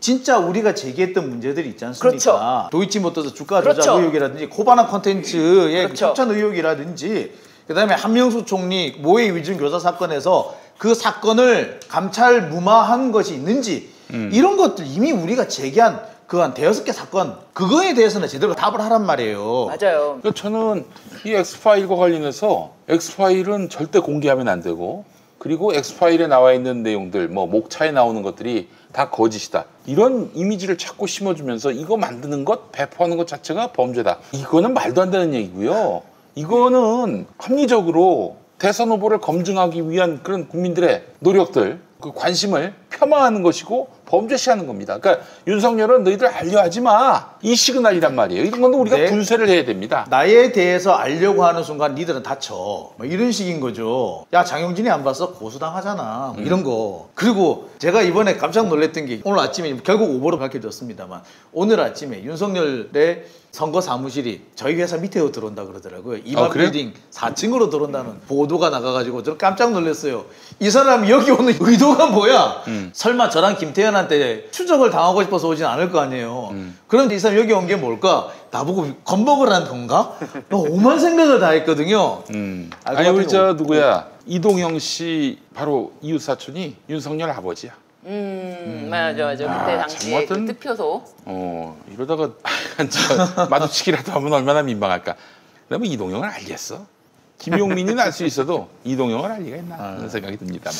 진짜 우리가 제기했던 문제들이 있지 않습니까? 그렇죠. 도이치모터스 주가 조작 그렇죠. 의혹이라든지 코바나 콘텐츠의 그렇죠. 협찬 의혹이라든지 그다음에 한명수 총리 모의 위증 교사 사건에서 그 사건을 감찰 무마한 것이 있는지 이런 것들 이미 우리가 제기한 그 한 5개 사건 그거에 대해서는 제대로 답을 하란 말이에요. 맞아요. 그러니까 저는 이 엑스파일과 관련해서 엑스파일은 절대 공개하면 안 되고 그리고 엑스파일에 나와 있는 내용들, 뭐 목차에 나오는 것들이 다 거짓이다. 이런 이미지를 자꾸 심어주면서 이거 만드는 것, 배포하는 것 자체가 범죄다. 이거는 말도 안 되는 얘기고요. 이거는 합리적으로 대선 후보를 검증하기 위한 그런 국민들의 노력들, 그 관심을 폄하하는 것이고 범죄시하는 겁니다. 그러니까 윤석열은 너희들 알려하지 마. 이 시그널이란 말이에요. 이런 건 우리가 네. 분쇄를 해야 됩니다. 나에 대해서 알려고 하는 순간 니들은 다쳐. 뭐 이런 식인 거죠. 야, 장용진이 안 봤어? 고소당하잖아. 뭐 이런 거. 그리고 제가 이번에 깜짝 놀랐던 게 오늘 아침에 결국 오보로 밝혀졌습니다만 오늘 아침에 윤석열의 선거 사무실이 저희 회사 밑에 들어온다 그러더라고요. 이마 그래요? 빌딩 4층으로 들어온다는 보도가 나가가지고 저는 깜짝 놀랐어요. 이 사람이 여기 오는 의도가 뭐야? 설마 저랑 김태현한테 추적을 당하고 싶어서 오진 않을 거 아니에요. 그런데 이 사람 여기 온 게 뭘까? 나보고 겁먹으라는 건가? 오만 생각을 다 했거든요. 아니 우리 저 누구야? 이동형 씨 바로 이웃 사촌이 윤석열 아버지야. 맞아. 그때 당시에 그 득표소. 이러다가 저 마주치기라도 하면 얼마나 민망할까. 그러면 이동형을 알겠어. 김용민이는 알 수 있어도 이동형을 알 리가 있나 그런 생각이 듭니다.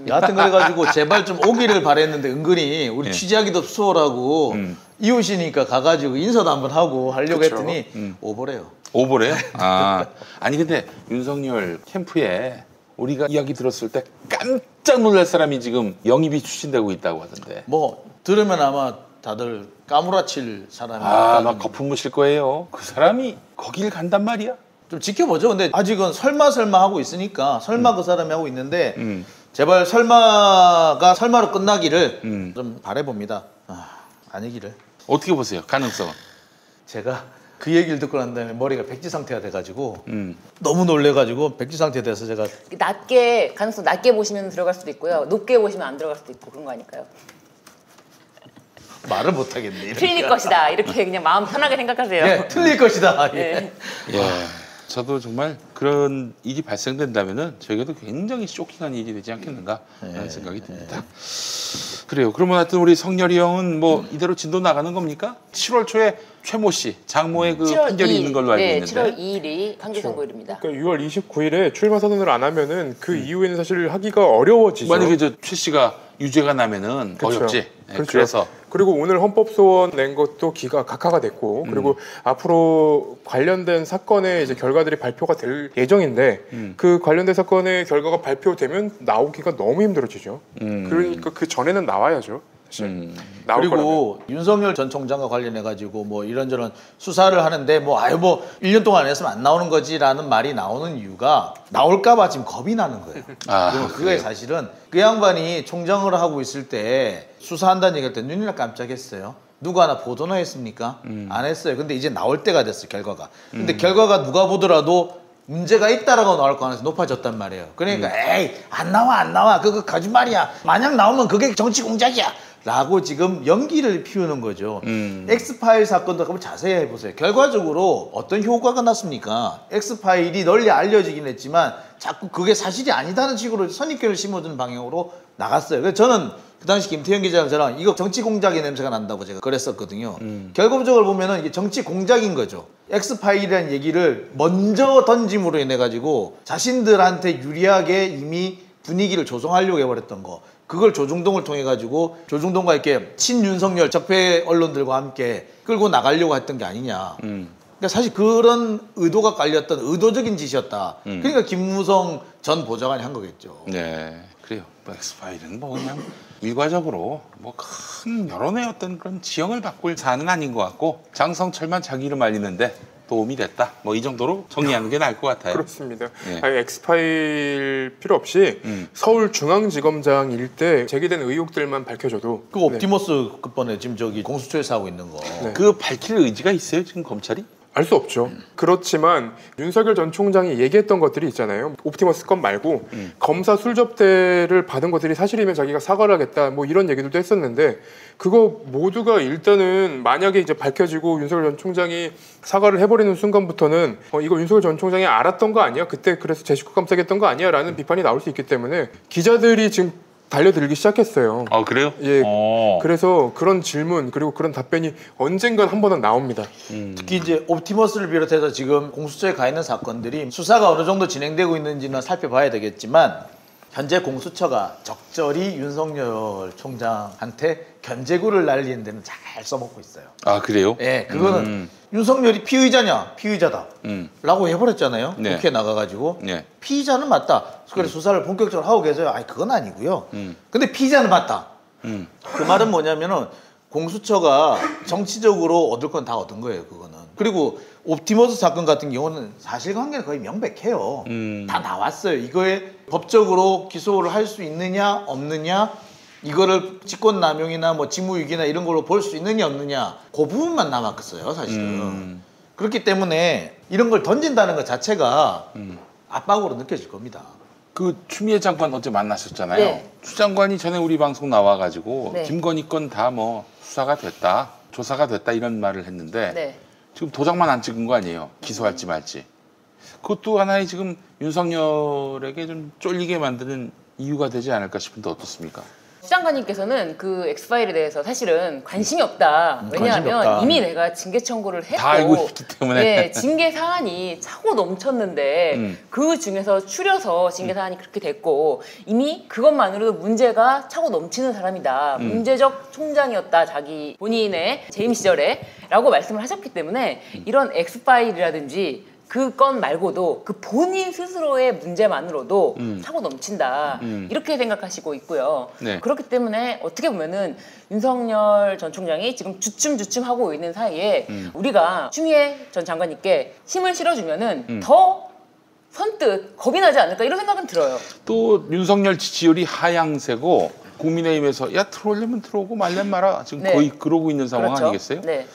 여하튼 그래가지고 제발 좀 오기를 바랬는데 은근히 우리 취재하기도 수월하고 이웃이니까 가가지고 인사도 한번 하고 하려고 그쵸. 했더니 오보래요. 오보래요? 아니 근데 윤석열 캠프에 우리가 이야기 들었을 때 깜짝 놀랄 사람이 지금 영입이 추진되고 있다고 하던데. 뭐 들으면 아마 다들 까무라칠 사람이 막 거품 묻힐 거예요. 그 사람이 거길 간단 말이야. 좀 지켜보죠. 근데 아직은 설마 하고 있으니까 설마 그 사람이 하고 있는데 제발 설마가 설마로 끝나기를 좀 바라봅니다. 아니기를. 어떻게 보세요? 가능성은? 제가 그 얘기를 듣고 난 다음에 머리가 백지 상태가 돼가지고 너무 놀래가지고 백지 상태 돼서 제가 가능성 낮게 보시면 들어갈 수도 있고요. 높게 보시면 안 들어갈 수도 있고 그런 거 아닐까요? 말을 못하겠네. 틀릴 것이다. 이렇게 그냥 마음 편하게 생각하세요. 예, 틀릴 것이다. 네. 저도 정말 그런 일이 발생된다면은 저에게도 굉장히 쇼킹한 일이 되지 않겠는가 하는 생각이 듭니다. 그래요. 그러면 하여튼 우리 성렬이 형은 뭐 이대로 진도 나가는 겁니까? 7월 초에 최모 씨, 장모의 그 판결이 있는 걸로 알고 있는데. 7월 2일이 판결 선고일입니다. 그러니까 6월 29일에 출마 선언을 안 하면은 그 이후에는 사실 하기가 어려워지죠. 만약에 저 최 씨가 유죄가 나면은 그쵸. 어렵지. 그렇죠. 그래서 그리고 오늘 헌법소원 낸 것도 각하가 됐고 그리고 앞으로 관련된 사건의 이제 결과들이 발표가 될 예정인데 그 관련된 사건의 결과가 발표되면 나오기가 너무 힘들어지죠. 그러니까 그 전에는 나와야죠. 사실. 나올 그리고 거라면. 윤석열 전 총장과 관련해 가지고 뭐 이런저런 수사를 하는데 뭐 1년 동안 안 했으면 안 나오는 거지라는 말이 나오는 이유가 나올까봐 지금 겁이 나는 거예요. 그게 그래요? 사실은 그 양반이 총장을 하고 있을 때 수사한다는 얘기할 때 눈이나 깜짝했어요. 누가 하나 보도나 했습니까? 안 했어요. 근데 이제 나올 때가 됐어 결과가. 근데 결과가 누가 보더라도 문제가 있다라고 나올 가능성이 높아졌단 말이에요. 그러니까 에이 안 나와 그거 거짓말이야. 만약 나오면 그게 정치 공작이야. 라고 지금 연기를 피우는 거죠. 엑스파일 사건도 한번 자세히 해보세요. 결과적으로 어떤 효과가 났습니까? 엑스파일이 널리 알려지긴 했지만 자꾸 그게 사실이 아니다는 식으로 선입견을 심어주는 방향으로 나갔어요. 그래서 저는 그 당시 김태현 기자랑 저랑 이거 정치 공작의 냄새가 난다고 제가 그랬었거든요. 결과적으로 보면은 이게 정치 공작인 거죠. 엑스파일이라는 얘기를 먼저 던짐으로 인해 가지고 자신들한테 유리하게 이미 분위기를 조성하려고 해버렸던 거. 그걸 조중동을 통해 가지고 조중동과 이렇게 친윤석열 적폐 언론들과 함께 끌고 나가려고 했던 게 아니냐. 그러니까 사실 그런 의도가 깔렸던 의도적인 짓이었다. 그러니까 김무성 전 보좌관이 한 거겠죠. 네, 그래요. 엑스파일은 뭐 그냥 일괄적으로 뭐 큰 여론의 어떤 그런 지형을 바꿀 사안은 아닌 것 같고 장성철만 자기 이름 알리는데 도움이 됐다. 뭐 이 정도로 정리하는 게 나을 것 같아요. 그렇습니다. 예. 아니, 엑스파일 필요 없이 서울중앙지검장 일대 제기된 의혹들만 밝혀줘도 그 옵티머스 끝번에 지금 저기 공수처에서 하고 있는 거. 그 밝힐 의지가 있어요 지금 검찰이? 알 수 없죠. 그렇지만 윤석열 전 총장이 얘기했던 것들이 있잖아요. 옵티머스 건 말고 검사 술접대를 받은 것들이 사실이면 자기가 사과를 하겠다 뭐 이런 얘기들도 했었는데 그거 모두가 일단은 만약에 이제 밝혀지고 윤석열 전 총장이 사과를 해버리는 순간부터는 이거 윤석열 전 총장이 알았던 거 아니야? 그때 그래서 제 식구 깜짝했던 거 아니야? 라는 비판이 나올 수 있기 때문에 기자들이 지금 달려들기 시작했어요. 아 그래요? 예. 그래서 그런 질문 그리고 그런 답변이 언젠간 한 번은 나옵니다. 특히 이제 옵티머스를 비롯해서 지금 공수처에 가 있는 사건들이 수사가 어느 정도 진행되고 있는지는 살펴봐야 되겠지만 현재 공수처가 적절히 윤석열 총장한테 견제구를 날리는 데는 잘 써먹고 있어요. 아 그래요? 예, 그거는 윤석열이 피의자냐 피의자다 라고 해버렸잖아요. 네. 국회에 나가가지고 네. 피의자는 맞다. 그래서 수사를 본격적으로 하고 계세요. 아니 그건 아니고요. 근데 피의자는 맞다. 그 말은 뭐냐면은 공수처가 정치적으로 얻을 건 다 얻은 거예요. 그거는. 그리고 옵티머스 사건 같은 경우는 사실관계가 거의 명백해요. 다 나왔어요. 이거에 법적으로 기소를 할 수 있느냐 없느냐, 이거를 직권남용이나 뭐 직무유기나 이런 걸로 볼 수 있느냐 없느냐, 그 부분만 남았겠어요 사실은. 그렇기 때문에 이런 걸 던진다는 것 자체가 압박으로 느껴질 겁니다. 그 추미애 장관 어제 만나셨잖아요. 네. 추 장관이 전에 우리 방송 나와가지고 네. 김건희 건 다 뭐 수사가 됐다, 조사가 됐다 이런 말을 했는데 네. 지금 도장만 안 찍은 거 아니에요? 기소할지 말지. 그것도 하나의 지금 윤석열에게 좀 쫄리게 만드는 이유가 되지 않을까 싶은데 어떻습니까? 추 장관님께서는 그 엑스파일에 대해서 사실은 관심이 없다. 왜냐하면 관심이 없다. 이미 내가 징계 청구를 했고 다 알고 있기 때문에. 네, 징계 사안이 차고 넘쳤는데 그 중에서 추려서 징계 사안이 그렇게 됐고 이미 그것만으로도 문제가 차고 넘치는 사람이다. 문제적 총장이었다. 자기 본인의 재임 시절에 라고 말씀을 하셨기 때문에 이런 엑스파일이라든지 그 건 말고도 그 본인 스스로의 문제만으로도 차고 넘친다. 이렇게 생각하시고 있고요. 네. 그렇기 때문에 어떻게 보면은 윤석열 전 총장이 지금 주춤주춤 하고 있는 사이에 우리가 추미애 전 장관님께 힘을 실어주면은 더 선뜻 겁이 나지 않을까 이런 생각은 들어요. 또 윤석열 지지율이 하향세고 국민의힘에서 야 들어오려면 들어오고 말면 마라 지금 네. 거의 그러고 있는 상황 그렇죠? 아니겠어요? 네.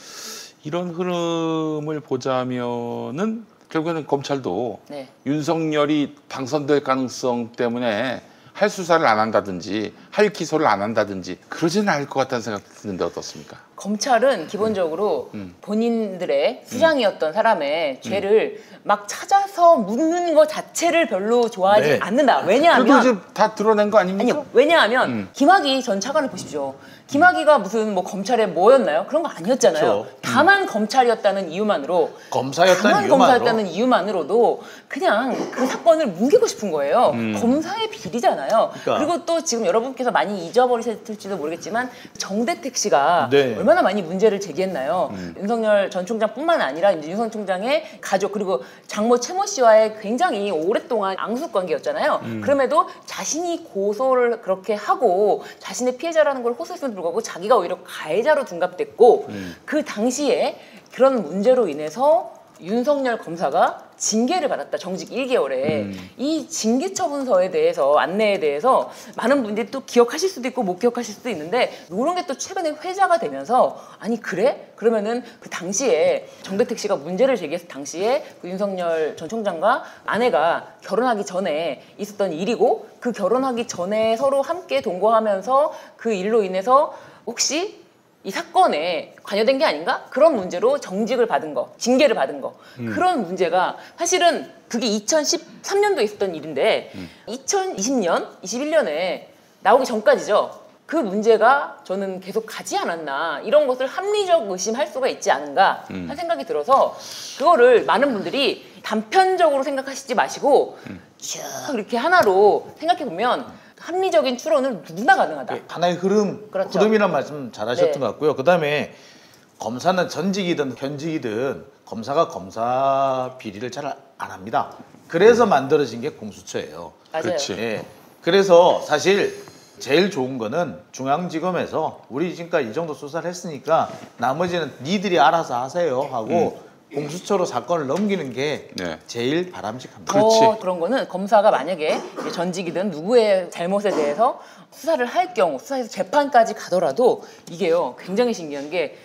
이런 흐름을 보자면은 결국에는 검찰도 네. 윤석열이 당선될 가능성 때문에 할 수사를 안 한다든지 할 기소를 안 한다든지 그러지는 않을 것 같다는 생각 드는데 어떻습니까? 검찰은 기본적으로 본인들의 수장이었던 사람의 죄를 막 찾아서 묻는 것 자체를 별로 좋아하지 네. 않는다. 그래도 왜냐하면 이제 다 드러낸 거 아닙니까? 아니요. 왜냐하면 김학의 전 차관을 보십시오. 김학의가 무슨 뭐 검찰에 뭐였나요? 그런 거 아니었잖아요. 그렇죠. 다만 검찰이었다는 이유만으로 검사였다는 검사였다는 이유만으로도 그냥 그 사건을 뭉개고 싶은 거예요. 검사의 비리잖아요. 그러니까. 그리고 또 지금 여러분께서 많이 잊어버리실지도 모르겠지만 정대택 씨가 네. 얼마나 많이 문제를 제기했나요? 윤석열 전 총장뿐만 아니라 이제 윤석열 총장의 가족 그리고 장모 최모 씨와의 굉장히 오랫동안 앙숙 관계였잖아요. 그럼에도 자신이 고소를 그렇게 하고 자신의 피해자라는 걸 호소했음에도 불구하고 자기가 오히려 가해자로 둔갑됐고 그 당시에 그런 문제로 인해서 윤석열 검사가 징계를 받았다. 정직 1개월에. 이 징계 처분서에 대해서 안내에 대해서 많은 분들이 또 기억하실 수도 있고 못 기억하실 수도 있는데 이런 게 또 최근에 회자가 되면서 아니 그래? 그러면은 그 당시에 정대택 씨가 문제를 제기했을 당시에 그 윤석열 전 총장과 아내가 결혼하기 전에 있었던 일이고 그 결혼하기 전에 서로 함께 동거하면서 그 일로 인해서 혹시 이 사건에 관여된 게 아닌가? 그런 문제로 정직을 받은 거, 징계를 받은 거. 그런 문제가 사실은 그게 2013년도에 있었던 일인데 2020년, 21년에 나오기 전까지죠. 그 문제가 저는 계속 가지 않았나. 이런 것을 합리적 의심할 수가 있지 않은가 한 생각이 들어서 그거를 많은 분들이 단편적으로 생각하시지 마시고 쭉 이렇게 하나로 생각해보면 합리적인 추론은 누구나 가능하다. 하나의 흐름, 그렇죠. 흐름이란 말씀 잘하셨던 네. 것 같고요. 그 다음에 검사는 전직이든 현직이든 검사가 검사 비리를 잘 안 합니다. 그래서 만들어진 게 공수처예요. 맞아요. 그렇지. 예. 그래서 사실 제일 좋은 거는 중앙지검에서 우리 지금까지 이 정도 수사를 했으니까 나머지는 니들이 알아서 하세요 하고 공수처로 사건을 넘기는 게 네. 제일 바람직합니다. 그렇지. 그런 거는 검사가 만약에 이제 전직이든 누구의 잘못에 대해서 수사를 할 경우 수사에서 재판까지 가더라도 이게요 굉장히 신기한 게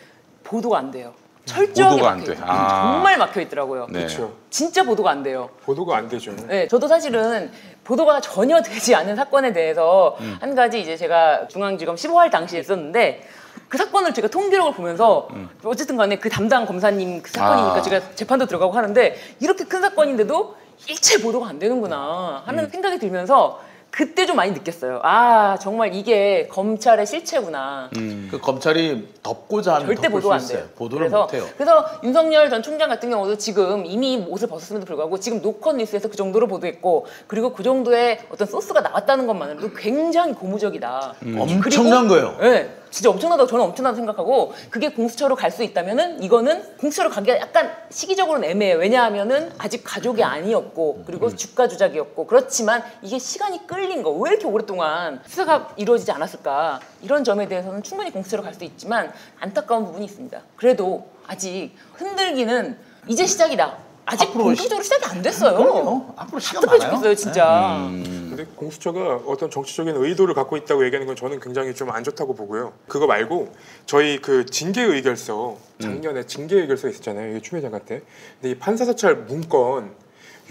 보도가 안 돼요. 철저하게 보도가 안 막혀 돼. 있어요. 아. 정말 막혀 있더라고요. 네. 그렇죠. 진짜 보도가 안 돼요. 보도가 안 되죠. 네, 저도 사실은 보도가 전혀 되지 않은 사건에 대해서 한 가지 이제 제가 중앙지검 15할 당시에 했었는데 그 사건을 제가 통기록을 보면서 어쨌든 간에 그 담당 검사님 그 사건이니까 제가 재판도 들어가고 하는데 이렇게 큰 사건인데도 일체 보도가 안 되는구나 하는 생각이 들면서 그때 좀 많이 느꼈어요. 아 정말 이게 검찰의 실체구나. 그 검찰이 덮고자 하면 절대 덮을 보도 안 수 돼요. 있어요. 보도를 못해요. 그래서 윤석열 전 총장 같은 경우도 지금 이미 옷을 벗었음에도 불구하고 지금 노컷 뉴스에서 그 정도로 보도했고 그리고 그 정도의 어떤 소스가 나왔다는 것만으로도 굉장히 고무적이다. 엄청난 거예요. 네, 진짜 엄청나다고 저는 엄청나다고 생각하고 그게 공수처로 갈 수 있다면은 이거는 공수처로 가기가 약간 시기적으로는 애매해요. 왜냐하면은 아직 가족이 아니었고 그리고 주가 조작이었고 그렇지만 이게 시간이 끌린 거 왜 이렇게 오랫동안 수사가 이루어지지 않았을까 이런 점에 대해서는 충분히 공수처로 갈 수 있지만 안타까운 부분이 있습니다. 그래도 아직 흔들기는 이제 시작이다. 아직 앞으로 본격적으로 시작이 안 됐어요. 그럼요. 앞으로 시간 답답해 많아요. 죽겠어요 진짜. 근데 공수처가 어떤 정치적인 의도를 갖고 있다고 얘기하는 건 저는 굉장히 좀 안 좋다고 보고요. 그거 말고 저희 그 징계 의결서 작년에 징계 의결서 있었잖아요. 이게 추미애 장관 때. 근데 이 판사 사찰 문건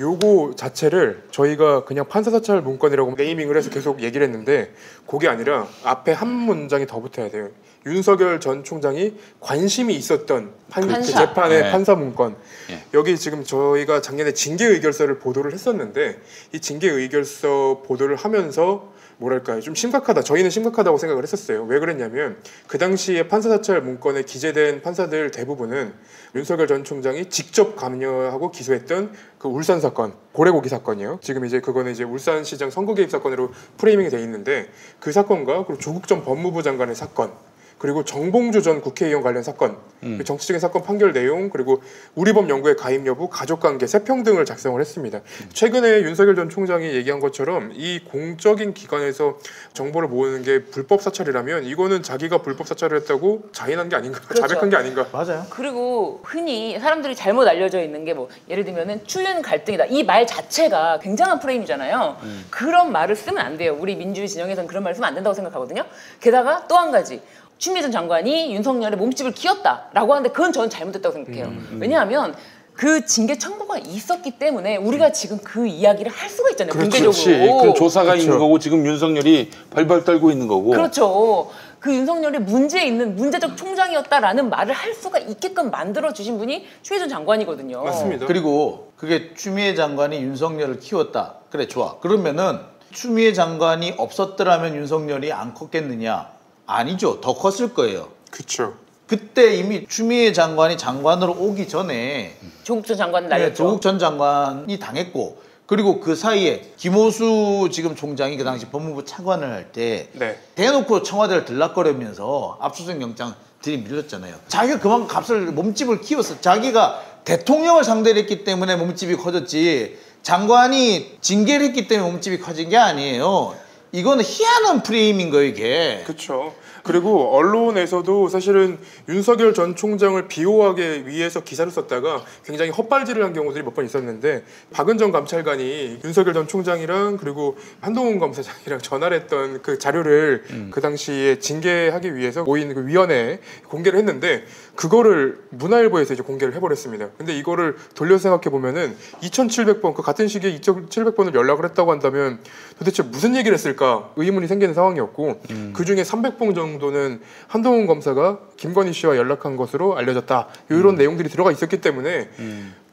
요거 자체를 저희가 그냥 판사 사찰 문건이라고 네이밍을 해서 계속 얘기를 했는데 그게 아니라 앞에 한 문장이 더 붙어야 돼요. 윤석열 전 총장이 관심이 있었던 그 재판의 네. 판사 문건. 네. 여기 지금 저희가 작년에 징계 의결서를 보도를 했었는데 이 징계 의결서 보도를 하면서 뭐랄까요, 좀 심각하다. 저희는 심각하다고 생각을 했었어요. 왜 그랬냐면 그 당시에 판사 사찰 문건에 기재된 판사들 대부분은 윤석열 전 총장이 직접 관여하고 기소했던 그 울산 사건, 고래고기 사건이요. 지금 이제 그거는 이제 울산시장 선거 개입 사건으로 프레이밍이 돼 있는데 그 사건과 그리고 조국 전 법무부 장관의 사건. 그리고 정봉주 전 국회의원 관련 사건, 그 정치적인 사건 판결 내용, 그리고 우리법 연구회 가입 여부, 가족관계, 세평 등을 작성을 했습니다. 최근에 윤석열 전 총장이 얘기한 것처럼 이 공적인 기관에서 정보를 모으는 게 불법 사찰이라면 이거는 자기가 불법 사찰을 했다고 자인한 게 아닌가, 그렇죠. 자백한 게 아닌가. 맞아요. 그리고 흔히 사람들이 잘못 알려져 있는 게 뭐 예를 들면은 추윤 갈등이다. 이 말 자체가 굉장한 프레임이잖아요. 그런 말을 쓰면 안 돼요. 우리 민주주의 진영에서는 그런 말을 쓰면 안 된다고 생각하거든요. 게다가 또 한 가지. 추미애 전 장관이 윤석열의 몸집을 키웠다라고 하는데 그건 저는 잘못됐다고 생각해요. 왜냐하면 그 징계 청구가 있었기 때문에 우리가 지금 그 이야기를 할 수가 있잖아요. 공개적으로. 그렇지. 그 조사가 있는 거고 지금 윤석열이 발발 떨고 있는 거고. 그렇죠. 그 윤석열이 문제 있는 문제적 총장이었다라는 말을 할 수가 있게끔 만들어 주신 분이 추미애 전 장관이거든요. 맞습니다. 그리고 그게 추미애 장관이 윤석열을 키웠다. 그래 좋아. 그러면은 추미애 장관이 없었더라면 윤석열이 안 컸겠느냐? 아니죠. 더 컸을 거예요. 그렇죠. 그때 이미 추미애 장관이 장관으로 오기 전에 조국 전 장관은 날렸죠. 조국 전 장관이 당했고 그리고 그 사이에 김호수 지금 총장이 그 당시 법무부 차관을 할 때 네. 대놓고 청와대를 들락거리면서 압수수색 영장 들이밀렸잖아요. 자기가 그만큼 몸집을 키웠어. 자기가 대통령을 상대로 했기 때문에 몸집이 커졌지 장관이 징계를 했기 때문에 몸집이 커진 게 아니에요. 이거는 희한한 프레임인 거예요, 이게. 그렇죠. 그리고 언론에서도 사실은 윤석열 전 총장을 비호하기 위해서 기사를 썼다가 굉장히 헛발질을 한 경우들이 몇 번 있었는데 박은정 감찰관이 윤석열 전 총장이랑 그리고 한동훈 검사장이랑 전화를 했던 그 자료를 그 당시에 징계하기 위해서 모인 그 위원회에 공개를 했는데 그거를 문화일보에서 이제 공개를 해버렸습니다. 근데 이거를 돌려서 생각해 보면은 2,700번 그 같은 시기에 2,700번을 연락을 했다고 한다면 도대체 무슨 얘기를 했을까 의문이 생기는 상황이었고 그 중에 300번 정도는 한동훈 검사가 김건희 씨와 연락한 것으로 알려졌다. 이런 내용들이 들어가 있었기 때문에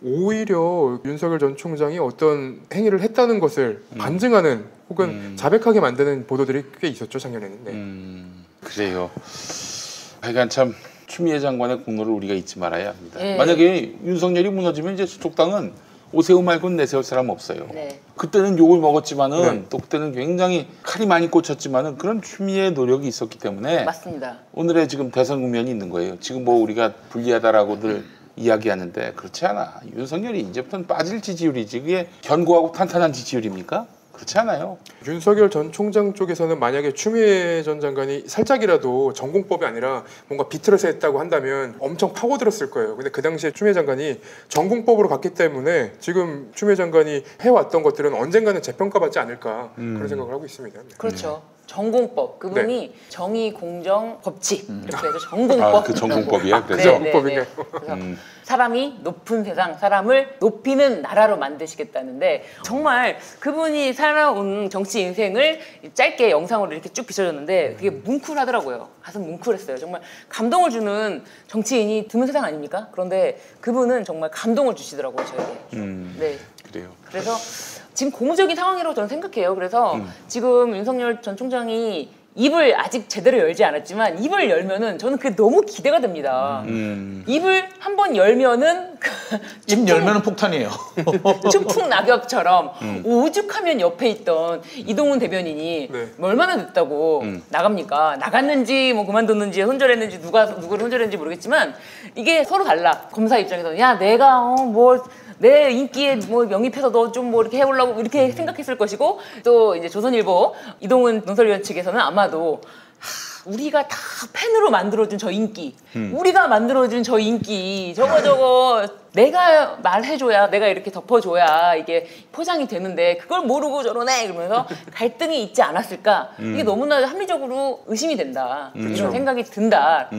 오히려 윤석열 전 총장이 어떤 행위를 했다는 것을 반증하는 혹은 자백하게 만드는 보도들이 꽤 있었죠 작년에는. 네. 그래요. 하여간 참 추미애 장관의 공로를 우리가 잊지 말아야 합니다. 네. 만약에 윤석열이 무너지면 이제 저쪽 당은 오세훈 말고는 내세울 사람 없어요. 네. 그때는 욕을 먹었지만은 네. 또 그때는 굉장히 칼이 많이 꽂혔지만은 그런 추미애 노력이 있었기 때문에 맞습니다. 오늘의 지금 대선 국면이 있는 거예요. 지금 뭐 우리가 불리하다라고들 이야기하는데 그렇지 않아. 윤석열이 이제부터는 빠질 지지율이지 그게 견고하고 탄탄한 지지율입니까? 그렇지 않아요. 윤석열 전 총장 쪽에서는 만약에 추미애 전 장관이 살짝이라도 전공법이 아니라 뭔가 비틀어서 했다고 한다면 엄청 파고들었을 거예요. 근데 그 당시에 추미애 장관이 전공법으로 갔기 때문에 지금 추미애 장관이 해왔던 것들은 언젠가는 재평가받지 않을까 그런 생각을 하고 있습니다. 네. 그렇죠. 전공법 그분이 정의, 공정, 법칙 이렇게 해서 전공법. 아, 그 전공법이야. 그래서 전공법이네요. 그래서 사람이 높은 세상, 사람을 높이는 나라로 만드시겠다는데 정말 그분이 살아온 정치 인생을 짧게 영상으로 이렇게 쭉 비춰줬는데 되게 뭉클하더라고요. 가슴 뭉클했어요. 정말 감동을 주는 정치인이 드문 세상 아닙니까? 그런데 그분은 정말 감동을 주시더라고요, 저에게. 네. 그래요. 그래서 지금 고무적인 상황이라고 저는 생각해요. 그래서 지금 윤석열 전 총장이 입을 아직 제대로 열지 않았지만 입을 열면은 저는 그게 너무 기대가 됩니다. 입을 한번 열면은 입 열면은 폭탄이에요. 추풍 낙엽처럼 오죽하면 옆에 있던 이동훈 대변인이 네. 얼마나 늦다고 나갑니까? 나갔는지 뭐 그만뒀는지 손절했는지 누구를 손절했는지 모르겠지만 이게 서로 달라. 검사 입장에서는 야 내가 뭐 내 인기에 뭐 영입해서 너 좀 뭐 이렇게 해보려고 이렇게 생각했을 것이고 또 이제 조선일보 이동훈 논설위원 측에서는 아마도 우리가 다 팬으로 만들어준 저 인기, 우리가 만들어준 저 인기, 저거 내가 말해줘야, 내가 이렇게 덮어줘야 이게 포장이 되는데 그걸 모르고 저러네 이러면서 갈등이 있지 않았을까? 이게 너무나 합리적으로 의심이 된다. 이런 생각이 든다.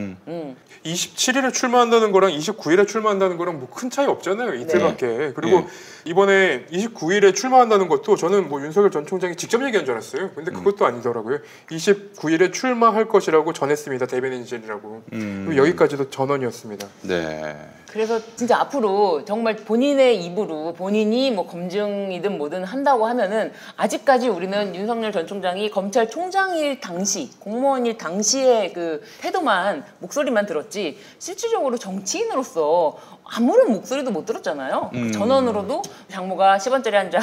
27일에 출마한다는 거랑 29일에 출마한다는 거랑 뭐 큰 차이 없잖아요. 이틀밖에. 그리고 이번에 29일에 출마한다는 것도 저는 뭐 윤석열 전 총장이 직접 얘기한 줄 알았어요. 근데 그것도 아니더라고요. 29일에 출마할 것이라고 전했습니다. 대변인실이라고. 그리고 여기까지도 전원이었습니다. 네. 그래서 진짜 앞으로 정말 본인의 입으로 본인이 뭐 검증이든 뭐든 한다고 하면은 아직까지 우리는 윤석열 전 총장이 검찰총장일 당시, 공무원일 당시의 그 태도만, 목소리만 들었지 실질적으로 정치인으로서 아무런 목소리도 못 들었잖아요. 전원으로도 장모가 10원짜리 한 장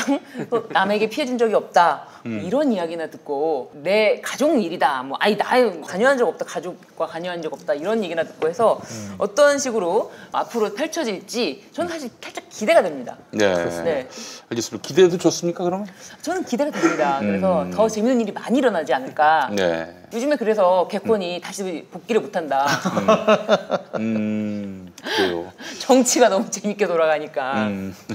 남에게 피해 준 적이 없다. 이런 이야기나 듣고 내 가족 일이다. 뭐 아니 나 관여한 적 없다. 가족과 관여한 적 없다. 이런 얘기나 듣고 해서 어떤 식으로 앞으로 펼쳐질지 저는 사실 살짝 기대가 됩니다. 네. 네. 알겠습니다. 기대도 좋습니까 그러면? 저는 기대가 됩니다. 그래서 더 재밌는 일이 많이 일어나지 않을까. 네. 요즘에 그래서 개콘이 다시 복귀를 못한다. 그래요. 정치가 너무 재밌게 돌아가니까.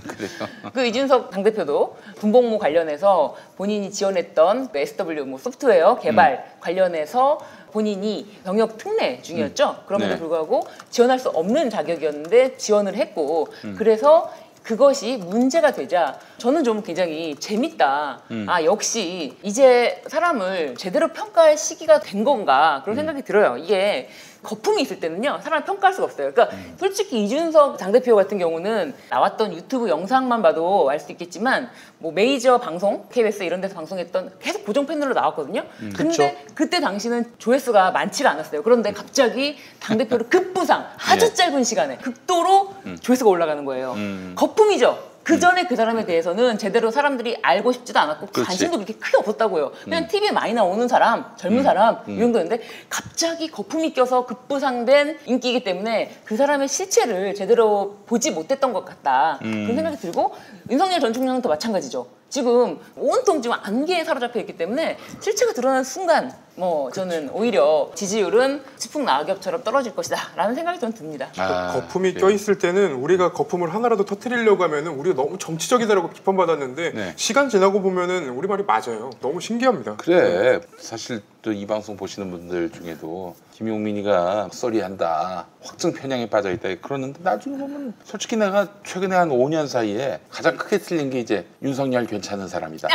그래요. 그 이준석 당대표도 군복무 관련해서 본인이 지원했던 그 SW 뭐 소프트웨어 개발 관련해서 본인이 병역 특례 중이었죠. 그럼에도 네. 불구하고 지원할 수 없는 자격이었는데 지원을 했고 그래서 그것이 문제가 되자 저는 좀 굉장히 재밌다. 아 역시 이제 사람을 제대로 평가할 시기가 된 건가 그런 생각이 들어요. 이게 거품이 있을 때는요 사람을 평가할 수가 없어요. 그러니까 솔직히 이준석 당대표 같은 경우는 나왔던 유튜브 영상만 봐도 알 수 있겠지만 뭐 메이저 방송 KBS 이런 데서 방송했던 계속 고정 패널로 나왔거든요. 근데 그때 당시는 조회수가 많지가 않았어요. 그런데 갑자기 당대표를 급부상 아주 짧은 시간에 극도로 조회수가 올라가는 거예요. 거품이죠. 그 전에 그 사람에 대해서는 제대로 사람들이 알고 싶지도 않았고 그렇지. 관심도 그렇게 크게 없었다고요. 그냥 TV에 많이 나오는 사람, 젊은 사람 이 정도였는데 갑자기 거품이 껴서 급부상된 인기이기 때문에 그 사람의 실체를 제대로 보지 못했던 것 같다. 그런 생각이 들고 윤석열 전 총장은 또 마찬가지죠. 지금 온통 지금 안개에 사로잡혀 있기 때문에 실체가 드러나는 순간 뭐 저는 오히려 지지율은 치풍 낙엽처럼 떨어질 것이다 라는 생각이 저는 듭니다. 거품이 네. 껴있을 때는 우리가 거품을 하나라도 터뜨리려고 하면은 우리가 너무 정치적이다라고 비판받았는데 네. 시간 지나고 보면은 우리 말이 맞아요. 너무 신기합니다. 그래. 사실 또 이 방송 보시는 분들 중에도 김용민이가 썰이한다, 확증 편향에 빠져있다 그러는데 나중에 보면 솔직히 내가 최근에 한 5년 사이에 가장 크게 틀린 게 이제 윤석열 괜찮은 사람이다.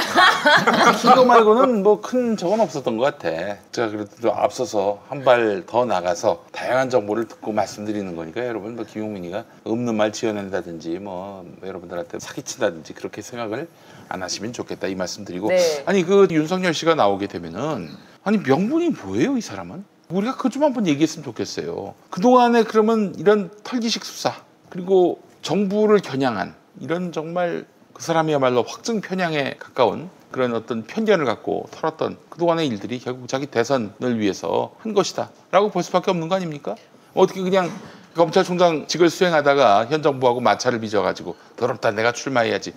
이거 말고는 뭐 큰 적은 없었던 것 같아. 제가 그래도 앞서서 한 발 더 나가서 다양한 정보를 듣고 말씀드리는 거니까 여러분 뭐 김용민이가 없는 말 지어낸다든지 뭐 여러분들한테 사기친다든지 그렇게 생각을 안 하시면 좋겠다 이 말씀드리고 네. 아니 그 윤석열 씨가 나오게 되면은 아니 명분이 뭐예요 이 사람은? 우리가 그거 좀 한번 얘기했으면 좋겠어요. 그동안에 그러면 이런 털기식 수사 그리고 정부를 겨냥한 이런 정말 그 사람이야말로 확증 편향에 가까운 그런 어떤 편견을 갖고 털었던 그동안의 일들이 결국 자기 대선을 위해서 한 것이다 라고 볼 수밖에 없는 거 아닙니까? 어떻게 그냥 검찰총장직을 수행하다가 현 정부하고 마찰을 빚어가지고 더럽다 내가 출마해야지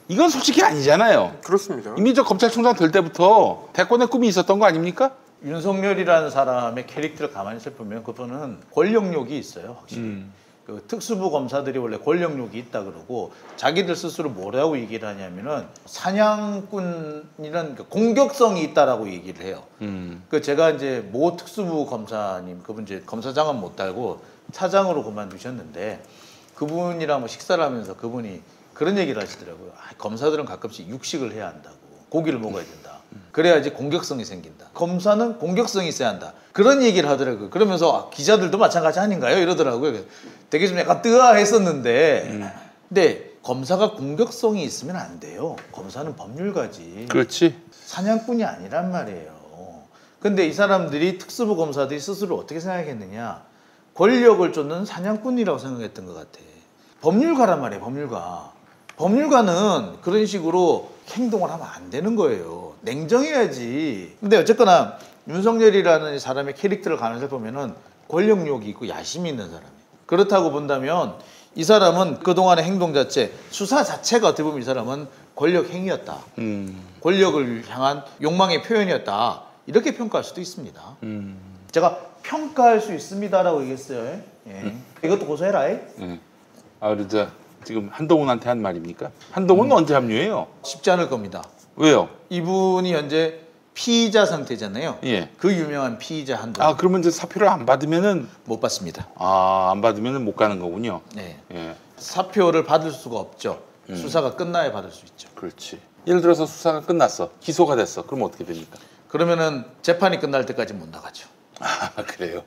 이건 솔직히 아니잖아요. 그렇습니다. 이미 저 검찰총장 될 때부터 대권의 꿈이 있었던 거 아닙니까? 윤석열이라는 사람의 캐릭터를 가만히 살펴보면 그분은 권력욕이 있어요, 확실히. 그 특수부 검사들이 원래 권력욕이 있다 그러고 자기들 스스로 뭐라고 얘기를 하냐면은 사냥꾼이란 공격성이 있다라고 얘기를 해요. 그 제가 이제 모 특수부 검사님 그분 이제 검사장은 못 달고 차장으로 그만두셨는데 그분이랑 뭐 식사를 하면서 그분이 그런 얘기를 하시더라고요. 검사들은 가끔씩 육식을 해야 한다고. 고기를 먹어야 된다. 그래야지 공격성이 생긴다. 검사는 공격성이 있어야 한다. 그런 얘기를 하더라고요. 그러면서 기자들도 마찬가지 아닌가요? 이러더라고요. 되게 좀 약간 뜨아했었는데 근데 검사가 공격성이 있으면 안 돼요. 검사는 법률가지. 그렇지. 사냥꾼이 아니란 말이에요. 근데 이 사람들이 특수부 검사들이 스스로 어떻게 생각했느냐. 권력을 쫓는 사냥꾼이라고 생각했던 것 같아. 법률가란 말이에요. 법률가. 법률가는 그런 식으로 행동을 하면 안 되는 거예요. 냉정해야지. 근데 어쨌거나 윤석열이라는 사람의 캐릭터를 가면서 보면은 권력욕이 있고 야심이 있는 사람이에요. 그렇다고 본다면 이 사람은 그동안의 행동 자체, 수사 자체가 어떻게 보면 이 사람은 권력 행위였다. 권력을 향한 욕망의 표현이었다. 이렇게 평가할 수도 있습니다. 제가 평가할 수 있습니다라고 얘기했어요. 예. 이것도 고소해라. 그러자 지금 한동훈한테 한 말입니까? 한동훈은 언제 합류해요? 쉽지 않을 겁니다. 왜요? 이분이 현재 피의자 상태잖아요. 예. 그 유명한 피의자 한동훈. 그러면 이제 사표를 안 받으면은 못 받습니다. 안 받으면은 못 가는 거군요. 네. 예. 사표를 받을 수가 없죠. 수사가 끝나야 받을 수 있죠. 그렇지. 예를 들어서 수사가 끝났어. 기소가 됐어. 그럼 어떻게 됩니까? 그러면은 재판이 끝날 때까지 못 나가죠. 그래요.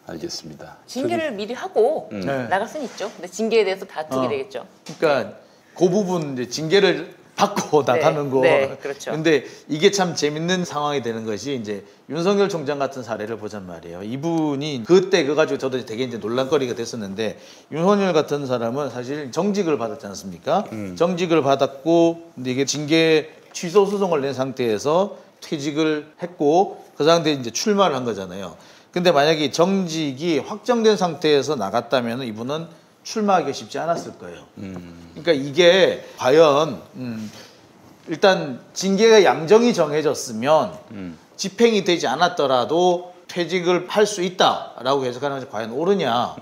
알겠습니다. 징계를 미리 하고 네. 나갈 수는 있죠. 근데 징계에 대해서 다투게 되겠죠. 그러니까 그 부분 이제 징계를 받고 나가는 거. 네, 그렇죠. 근데 이게 참 재밌는 상황이 되는 것이 이제 윤석열 총장 같은 사례를 보잔 말이에요. 이분이 그때 그거 가지고 저도 되게 이제 논란거리가 됐었는데 윤석열 같은 사람은 사실 정직을 받았지 않습니까? 정직을 받았고 근데 이게 징계 취소 소송을 낸 상태에서 퇴직을 했고 그 상태에 이제 출마를 한 거잖아요. 근데 만약에 정직이 확정된 상태에서 나갔다면 이분은 출마하기 쉽지 않았을 거예요. 그러니까 이게 과연 일단 징계가 양정이 정해졌으면 집행이 되지 않았더라도 퇴직을 할 수 있다라고 해석하는 것이 과연 옳으냐.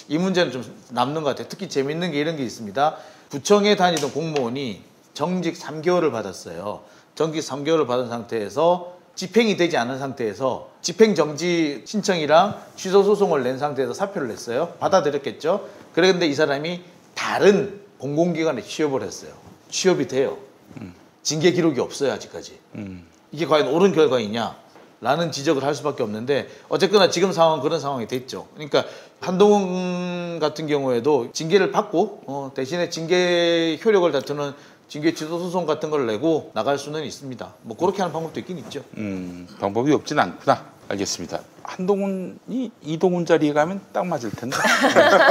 이 문제는 좀 남는 것 같아요. 특히 재밌는 게 이런 게 있습니다. 구청에 다니던 공무원이 정직 3개월을 받았어요. 정직 3개월을 받은 상태에서 집행이 되지 않은 상태에서 집행정지 신청이랑 취소소송을 낸 상태에서 사표를 냈어요. 받아들였겠죠. 그런데 이 사람이 다른 공공기관에 취업을 했어요. 취업이 돼요. 징계 기록이 없어요. 아직까지. 이게 과연 옳은 결과이냐 라는 지적을 할 수밖에 없는데 어쨌거나 지금 상황은 그런 상황이 됐죠. 그러니까 한동훈 같은 경우에도 징계를 받고 대신에 징계 효력을 다투는 징계 취소 소송 같은 걸 내고 나갈 수는 있습니다. 뭐 그렇게 하는 방법도 있긴 있죠. 방법이 없진 않구나. 알겠습니다. 한동훈이 이동훈 자리에 가면 딱 맞을 텐데.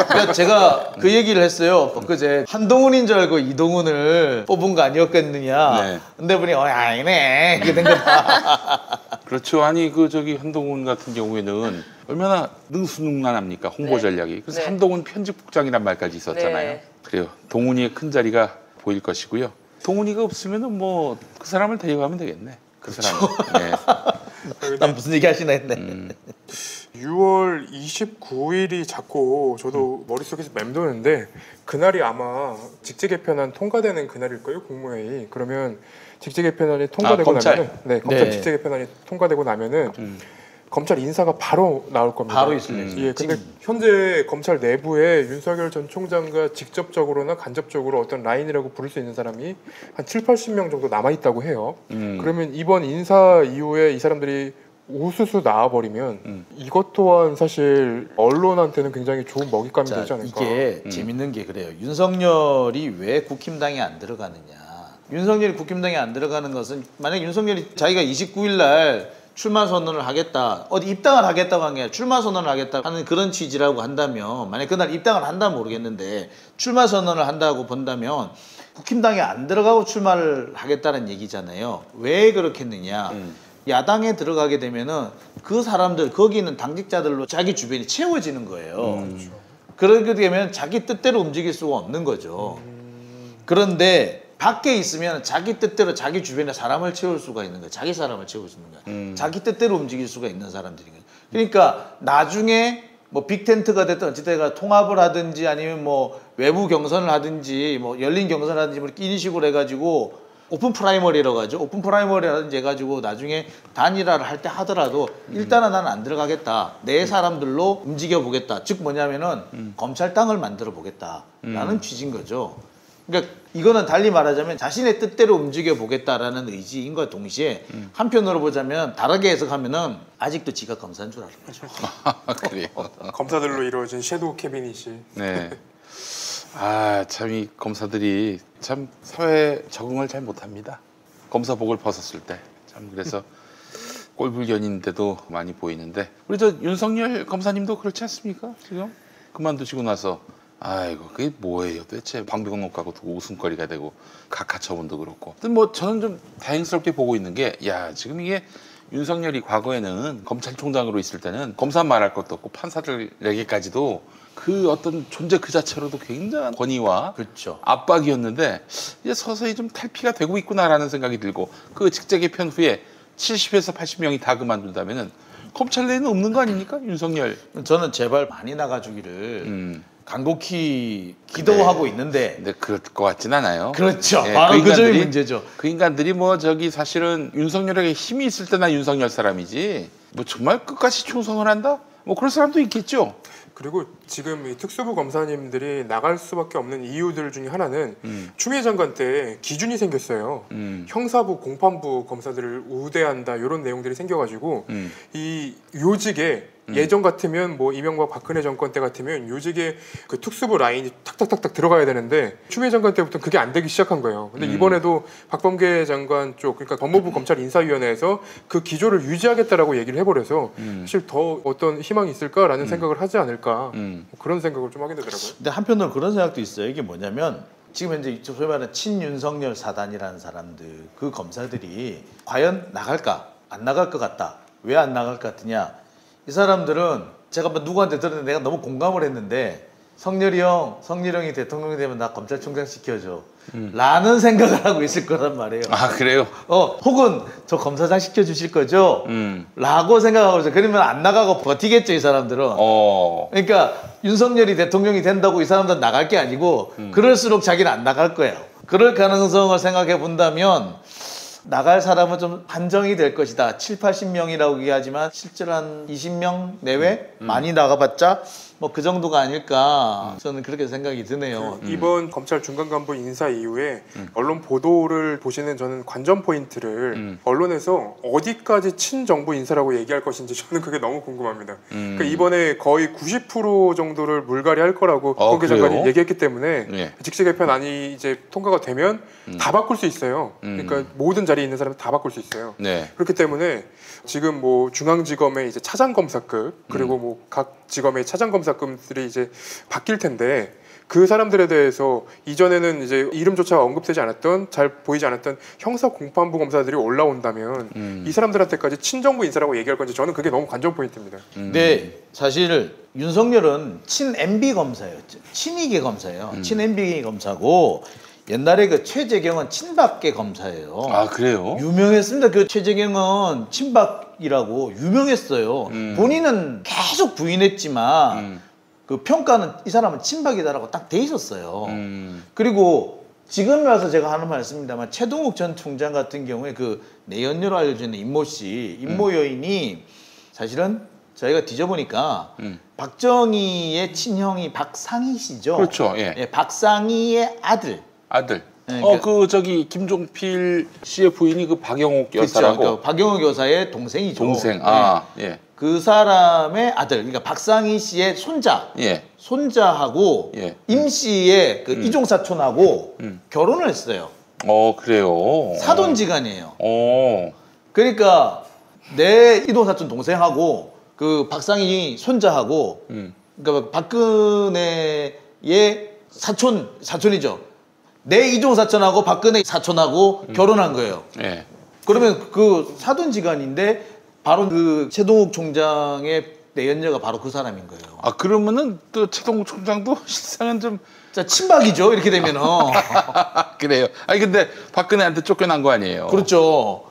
그러니까 제가 그 얘기를 했어요. 그제 한동훈인 줄 알고 이동훈을 뽑은 거 아니었겠느냐. 네. 근데 보니 아니네. 이렇게 된 거다. 그렇죠. 아니 한동훈 같은 경우에는 얼마나 능수능란합니까 홍보 전략이. 그래서 네. 한동훈 편집국장이란 말까지 있었잖아요. 네. 그래요. 동훈이의 큰 자리가 보일 것이고요. 동훈이가 없으면은 뭐 그 사람을 데려가면 되겠네. 그 사람. 네. 난 무슨 얘기 하시나 했네. 6월 29일이 자꾸 저도 머릿속에서 맴도는데 그날이 아마 직제 개편안 통과되는 그날일 거예요. 국무회의. 그러면 직제 개편안이 통과되고 검찰. 나면은 검찰 네. 직제 개편안이 통과되고 나면은 검찰 인사가 바로 나올 겁니다. 바로 있을 예정. 예, 근데 현재 검찰 내부에 윤석열 전 총장과 직접적으로나 간접적으로 어떤 라인이라고 부를 수 있는 사람이 한 7, 80명 정도 남아 있다고 해요. 그러면 이번 인사 이후에 이 사람들이 우수수 나와버리면 이것 또한 사실 언론한테는 굉장히 좋은 먹잇감이 되지 않을까. 이게 재밌는 게 그래요. 윤석열이 왜 국힘당에 안 들어가느냐. 윤석열이 국힘당에 안 들어가는 것은 만약 윤석열이 자기가 29일 날 출마 선언을 하겠다. 어디 입당을 하겠다고 한 게 아니라 출마 선언을 하겠다 하는 그런 취지라고 한다면 만약 그날 입당을 한다면 모르겠는데 출마 선언을 한다고 본다면 국힘당에 안 들어가고 출마를 하겠다는 얘기잖아요. 왜 그렇겠느냐. 야당에 들어가게 되면은 그 사람들 거기 있는 당직자들로 자기 주변이 채워지는 거예요. 그렇게 되면 자기 뜻대로 움직일 수가 없는 거죠. 그런데 밖에 있으면 자기 뜻대로 자기 주변에 사람을 채울 수가 있는 거예요. 자기 사람을 채울 수 있는 거예요. 자기 뜻대로 움직일 수가 있는 사람들인 거예요. 그러니까 나중에 뭐 빅텐트가 됐든 어찌됐든 통합을 하든지 아니면 뭐 외부 경선을 하든지 뭐 열린 경선을 하든지 뭐 이런 식으로 해가지고 오픈 프라이머리라고 하죠. 오픈 프라이머리라든지 해가지고 나중에 단일화를 할 때 하더라도 일단은 나는 안 들어가겠다. 내 사람들로 움직여 보겠다. 즉 뭐냐면은 검찰당을 만들어 보겠다라는 취지인 거죠. 그러니까 이거는 달리 말하자면 자신의 뜻대로 움직여 보겠다라는 의지인과 동시에 한편으로 보자면 다르게 해석하면은 아직도 지가 검사인 줄 아는 거죠. 그래요. 검사들로 이루어진 섀도우 캐비닛이. 네. 참 이 검사들이 참 사회 적응을 잘 못합니다. 검사복을 벗었을 때 참 그래서 꼴불견인데도 많이 보이는데 우리 저 윤석열 검사님도 그렇지 않습니까? 지금 그만두시고 나서 아이고 그게 뭐예요 도대체 방병록 가고 두고 웃음거리가 되고 각하처분도 그렇고. 근데 뭐 저는 좀 다행스럽게 보고 있는 게 야 지금 이게 윤석열이 과거에는 검찰총장으로 있을 때는 검사 말할 것도 없고 판사들에게까지도 그 어떤 존재 그 자체로도 굉장한 권위와 그렇죠. 압박이었는데 이제 서서히 좀 탈피가 되고 있구나라는 생각이 들고 그 직제 개편 후에 70에서 80명이 다 그만둔다면은 검찰 내에는 없는 거 아닙니까 윤석열? 저는 제발 많이 나가주기를 간곡히 기도하고 있는데. 근데 그럴 것 같진 않아요. 그렇죠. 예, 바로 그 점이 인간들이- 문제죠. 그 인간들이 뭐 저기 사실은 윤석열에게 힘이 있을 때나 윤석열 사람이지 뭐 정말 끝까지 충성을 한다? 뭐 그럴 사람도 있겠죠. 그리고 지금 이 특수부 검사님들이 나갈 수밖에 없는 이유들 중에 하나는 추미애 장관 때 기준이 생겼어요. 형사부, 공판부 검사들을 우대한다 이런 내용들이 생겨가지고 이 요직에 예전 같으면 뭐 이명박 박근혜 정권 때 같으면 요직에 그 특수부 라인이 탁탁탁탁 들어가야 되는데 추미애 장관 때부터 그게 안 되기 시작한 거예요. 근데 이번에도 박범계 장관 쪽 그러니까 법무부 검찰 인사위원회에서 그 기조를 유지하겠다라고 얘기를 해버려서 사실 더 어떤 희망이 있을까라는 생각을 하지 않을까 뭐 그런 생각을 좀 하게 되더라고요. 근데 한편으로 그런 생각도 있어요. 이게 뭐냐면 지금 현재 소위 말하는 친윤석열 사단이라는 사람들 그 검사들이 과연 나갈까 안 나갈 것 같다. 왜 안 나갈 것 같으냐. 이 사람들은 제가 뭐 누구한테 들었는데 내가 너무 공감을 했는데 성렬이 형이 대통령이 되면 나 검찰총장 시켜줘 라는 생각을 하고 있을 거란 말이에요. 아 그래요? 혹은 저 검사장 시켜주실 거죠? 라고 생각하고 있어요. 그러면 안 나가고 버티겠죠 이 사람들은. 그러니까 윤석열이 대통령이 된다고 이 사람들은 나갈 게 아니고 그럴수록 자기는 안 나갈 거예요. 그럴 가능성을 생각해 본다면 나갈 사람은 좀 한정이 될 것이다. 7, 80명이라고 얘기하지만 실제로 한 20명 내외 많이 나가봤자 뭐 그 정도가 아닐까 저는 그렇게 생각이 드네요. 이번 검찰 중간 간부 인사 이후에 언론 보도를 보시는 저는 관전 포인트를 언론에서 어디까지 친정부 인사라고 얘기할 것인지 저는 그게 너무 궁금합니다. 그러니까 이번에 거의 90% 정도를 물갈이할 거라고 박범계 장관이 얘기했기 때문에 네. 직시 개편안이 이제 통과가 되면 다 바꿀 수 있어요. 그러니까 모든 자리에 있는 사람이 다 바꿀 수 있어요. 네. 그렇기 때문에 지금 뭐 중앙지검의 이제 차장검사급 그리고 뭐 각 지검의 차장검사급들이 이제 바뀔 텐데 그 사람들에 대해서 이전에는 이제 이름조차 언급되지 않았던 잘 보이지 않았던 형사 공판부 검사들이 올라온다면 이 사람들한테까지 친정부 인사라고 얘기할 건지 저는 그게 너무 관전 포인트입니다. 근데 사실 윤석열은 친 MB 검사였죠. 친이계 검사예요. 친 MB 검사고 옛날에 그 최재경은 친박계 검사예요. 아 그래요? 유명했습니다. 그 최재경은 친박이라고 유명했어요. 본인은 계속 부인했지만 그 평가는 이 사람은 친박이다라고 딱 돼 있었어요. 그리고 지금 와서 제가 하는 말씀입니다만 최동욱 전 총장 같은 경우에 그 내연녀로 알려지는 임모 씨, 임모 여인이 사실은 저희가 뒤져보니까 박정희의 친형이 박상희 씨죠. 그렇죠. 예. 예, 박상희의 아들. 네, 그러니까- 그 저기 김종필 씨의 부인이 그 박영옥 여사라고. 그렇죠. 그 박영욱 여사의 동생이죠. 동생. 네. 예. 그 사람의 아들, 그러니까 박상희 씨의 손자, 예. 손자하고 예. 임 씨의 그 이종 사촌하고 결혼을 했어요. 그래요. 사돈지간이에요. 그러니까 내 이종 사촌 동생하고 그 박상희 손자하고, 그러니까 박근혜의 사촌이죠. 내 이종 사촌하고 박근혜 사촌하고 결혼한 거예요. 예. 그러면 그 사돈지간인데 바로 그 최동욱 총장의 내연녀가 바로 그 사람인 거예요. 그러면은 또 최동욱 총장도 실상은 좀 자, 친박이죠. 이렇게 되면은. 그래요. 아니 근데 박근혜한테 쫓겨난 거 아니에요? 그렇죠.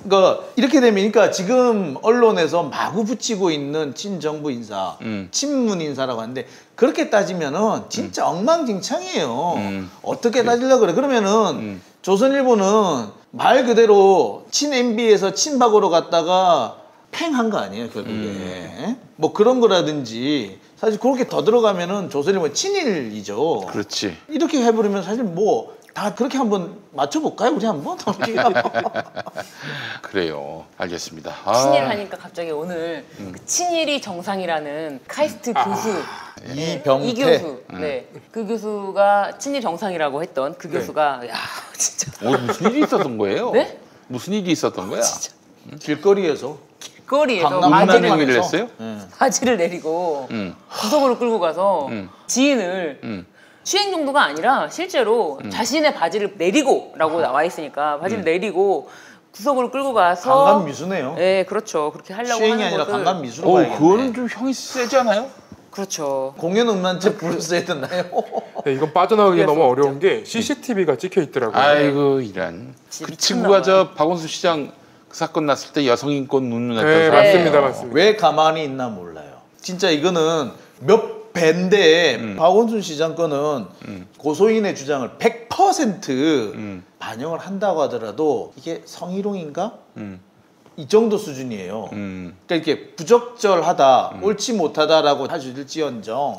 그러니까 이렇게 되면 그러니까 지금 언론에서 마구 붙이고 있는 친정부 인사, 친문 인사라고 하는데 그렇게 따지면은 진짜 엉망진창이에요. 어떻게 따지려고 그래? 그러면은 조선일보는 말 그대로 친 MB에서 친박으로 갔다가 팽한 거 아니에요, 결국에. 뭐 그런 거라든지 사실 그렇게 더 들어가면은 조선일보 친일이죠. 그렇지. 이렇게 해버리면 사실 뭐 다 그렇게 한번 맞춰볼까요? 우리 한번? 그래요. 알겠습니다. 친일 하니까 갑자기 오늘 그 친일이 정상이라는 카이스트 교수 이병태. 이 교수 네. 그 교수가 친일 정상이라고 했던 그 교수가 야 진짜 무슨 일이 있었던 거예요? 네? 무슨 일이 있었던 거야? 길거리에서 거리에서 강남 바지를, 행위를 했어요? 바지를 내리고 구석으로 끌고 가서 지인을 추행 정도가 아니라 실제로 자신의 바지를 내리고라고 나와 있으니까 바지를 내리고 구석으로 끌고 가서 강간 미수네요. 네 그렇죠 그렇게 하려고 추행이 하는 아니라 것을 강간 미수로 봐야겠네. 그거는 좀 형이 세지 않아요? 그렇죠 공연 음란죄 불렀어야 됐나요? 네, 이건 빠져나가기 그래서 너무 어려운 게 CCTV가 찍혀 있더라고요. 아이고 이런. 진짜 그 미쳤나 친구가 봐요. 저 박원순 시장 그 사건 났을 때 여성인권 운운했던 네, 사람. 맞습니다, 맞습니다. 왜 가만히 있나 몰라요. 진짜 이거는 몇 배인데 박원순 시장 거는 고소인의 주장을 100% 반영을 한다고 하더라도 이게 성희롱인가? 이 정도 수준이에요. 그러니까 이렇게 부적절하다, 옳지 못하다라고 할 수 있을지언정,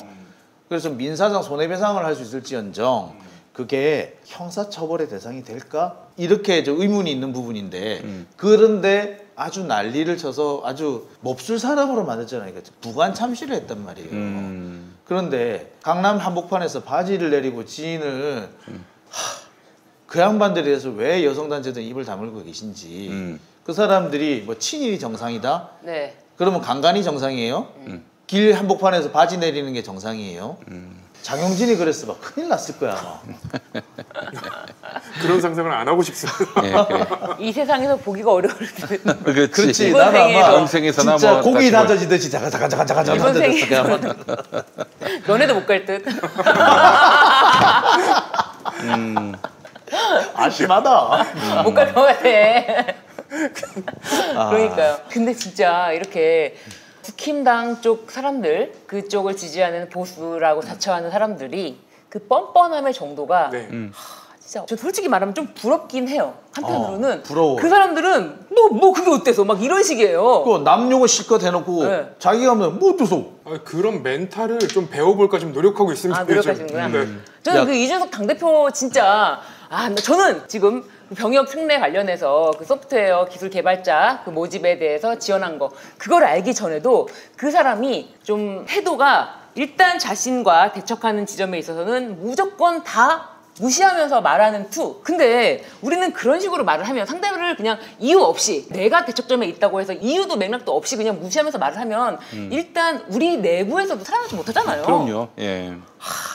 그래서 민사상 손해배상을 할 수 있을지언정, 그게 형사처벌의 대상이 될까? 이렇게 저 의문이 있는 부분인데, 그런데 아주 난리를 쳐서 아주 몹쓸 사람으로 만들잖아요. 그러니까 부관 참시를 했단 말이에요. 그런데 강남 한복판에서 바지를 내리고 지인을 그 양반들에 대해서 왜 여성단체들 입을 다물고 계신지 그 사람들이 뭐 친일이 정상이다? 네 그러면 강간이 정상이에요? 길 한복판에서 바지 내리는 게 정상이에요? 장용진이 그랬어 봐. 큰일 났을 거야 아마. 그런 상상을 안 하고 싶습니다. 예, 그래. 이 세상에서 보기가 어려울 때 그렇지. 이번 나는 아마 생에도. 인생에서나 진짜 뭐 고기 다시 다져지듯이 자가자가자가자가 이번 다져졌을 거야 아마. 너네도 못 갈 듯. 아심하다. 못 갈 것 같아. 그러니까요. 근데 진짜 이렇게 국힘당 쪽 사람들, 그쪽을 지지하는 보수라고 자처하는 사람들이 그 뻔뻔함의 정도가 네. 진짜 저 솔직히 말하면 좀 부럽긴 해요. 한편으로는 부러워요. 그 사람들은 뭐 그게 어때서 막 이런 식이에요. 그 남용을 실컷 해놓고 네. 자기가 하면 뭐 어때서? 그런 멘탈을 좀 배워볼까 좀 노력하고 있습니다. 아 노력하시는구나. 요즘. 저는 야. 그 이준석 당대표 진짜 저는 지금 병역 특례 관련해서 그 소프트웨어 기술 개발자 그 모집에 대해서 지원한 거 그걸 알기 전에도 그 사람이 좀 태도가 일단 자신과 대척하는 지점에 있어서는 무조건 다 무시하면서 말하는 투. 근데 우리는 그런 식으로 말을 하면 상대를 그냥 이유 없이 내가 대척점에 있다고 해서 이유도 맥락도 없이 그냥 무시하면서 말을 하면 일단 우리 내부에서도 살아나지 못하잖아요. 그럼요. 예.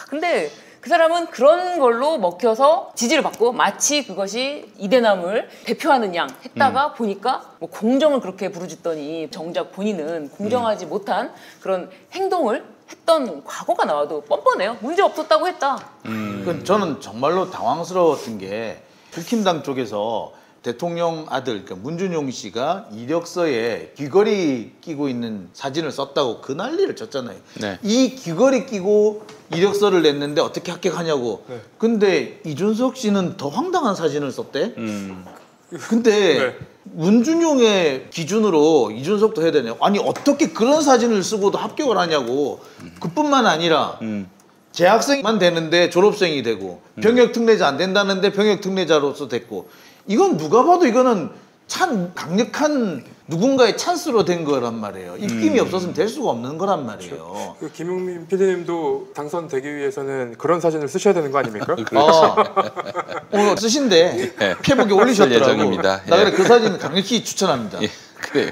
근데 그 사람은 그런 걸로 먹혀서 지지를 받고 마치 그것이 이대남을 대표하는 양 했다가 보니까 뭐 공정을 그렇게 부르짖더니 정작 본인은 공정하지 못한 그런 행동을 했던 과거가 나와도 뻔뻔해요. 문제 없었다고 했다. 그 저는 정말로 당황스러웠던 게 국힘당 쪽에서 대통령 아들 그러니까 문준용 씨가 이력서에 귀걸이 끼고 있는 사진을 썼다고 그 난리를 쳤잖아요. 네. 이 귀걸이 끼고 이력서를 냈는데 어떻게 합격하냐고. 네. 근데 이준석 씨는 더 황당한 사진을 썼대. 근데 네. 문준용의 기준으로 이준석도 해야 되네요. 아니 어떻게 그런 사진을 쓰고도 합격을 하냐고. 그뿐만 아니라 재학생만 되는데 졸업생이 되고 병역 특례자 안 된다는데 병역 특례자로서 됐고 이건 누가 봐도 이거는 참 강력한 누군가의 찬스로 된 거란 말이에요. 입김이 없었으면 될 수가 없는 거란 말이에요. 그 김용민 PD님도 당선되기 위해서는 그런 사진을 쓰셔야 되는 거 아닙니까? 오늘 쓰신데 예. 페북에 쓸 올리셨더라고. 예정입니다. 나 예. 그래 그 사진 강력히 추천합니다. 예, 그래요.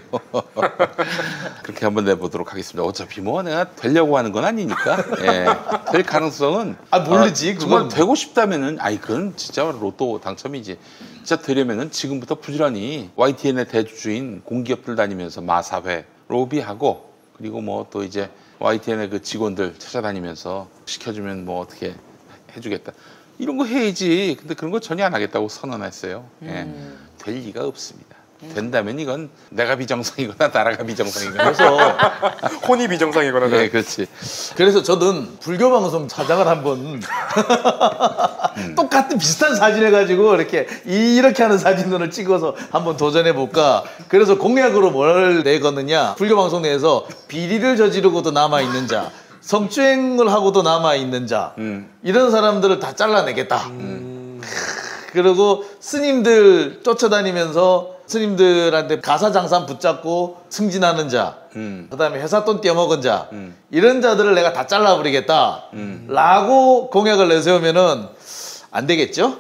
그렇게 한번 내보도록 하겠습니다. 어차피 뭐 내가 되려고 하는 건 아니니까. 예. 될 가능성은 모르지, 정말 그건. 되고 싶다면은 그건 진짜 로또 당첨이지. 진짜 되려면은 지금부터 부지런히 YTN의 대주주인 공기업들 다니면서 마사회 로비하고 그리고 뭐 또 이제 YTN의 그 직원들 찾아다니면서 시켜주면 뭐 어떻게 해주겠다. 이런 거 해야지. 근데 그런 거 전혀 안 하겠다고 선언했어요. 예. 될 리가 없습니다. 된다면 이건 내가 비정상이거나 나라가 비정상이거나. 그래서 혼이 비정상이거나. 네, 그렇지. 그래서 저는 불교 방송 사장을 한번 똑같은 비슷한 사진 해가지고 이렇게 하는 사진들을 찍어서 한번 도전해 볼까. 그래서 공약으로 뭘 내거느냐. 불교 방송 내에서 비리를 저지르고도 남아 있는 자, 성추행을 하고도 남아 있는 자, 이런 사람들을 다 잘라내겠다. 그리고 스님들 쫓아다니면서 스님들한테 가사장산 붙잡고 승진하는 자, 그다음에 회사 돈 떼어먹은 자, 이런 자들을 내가 다 잘라버리겠다 라고 공약을 내세우면은 안 되겠죠?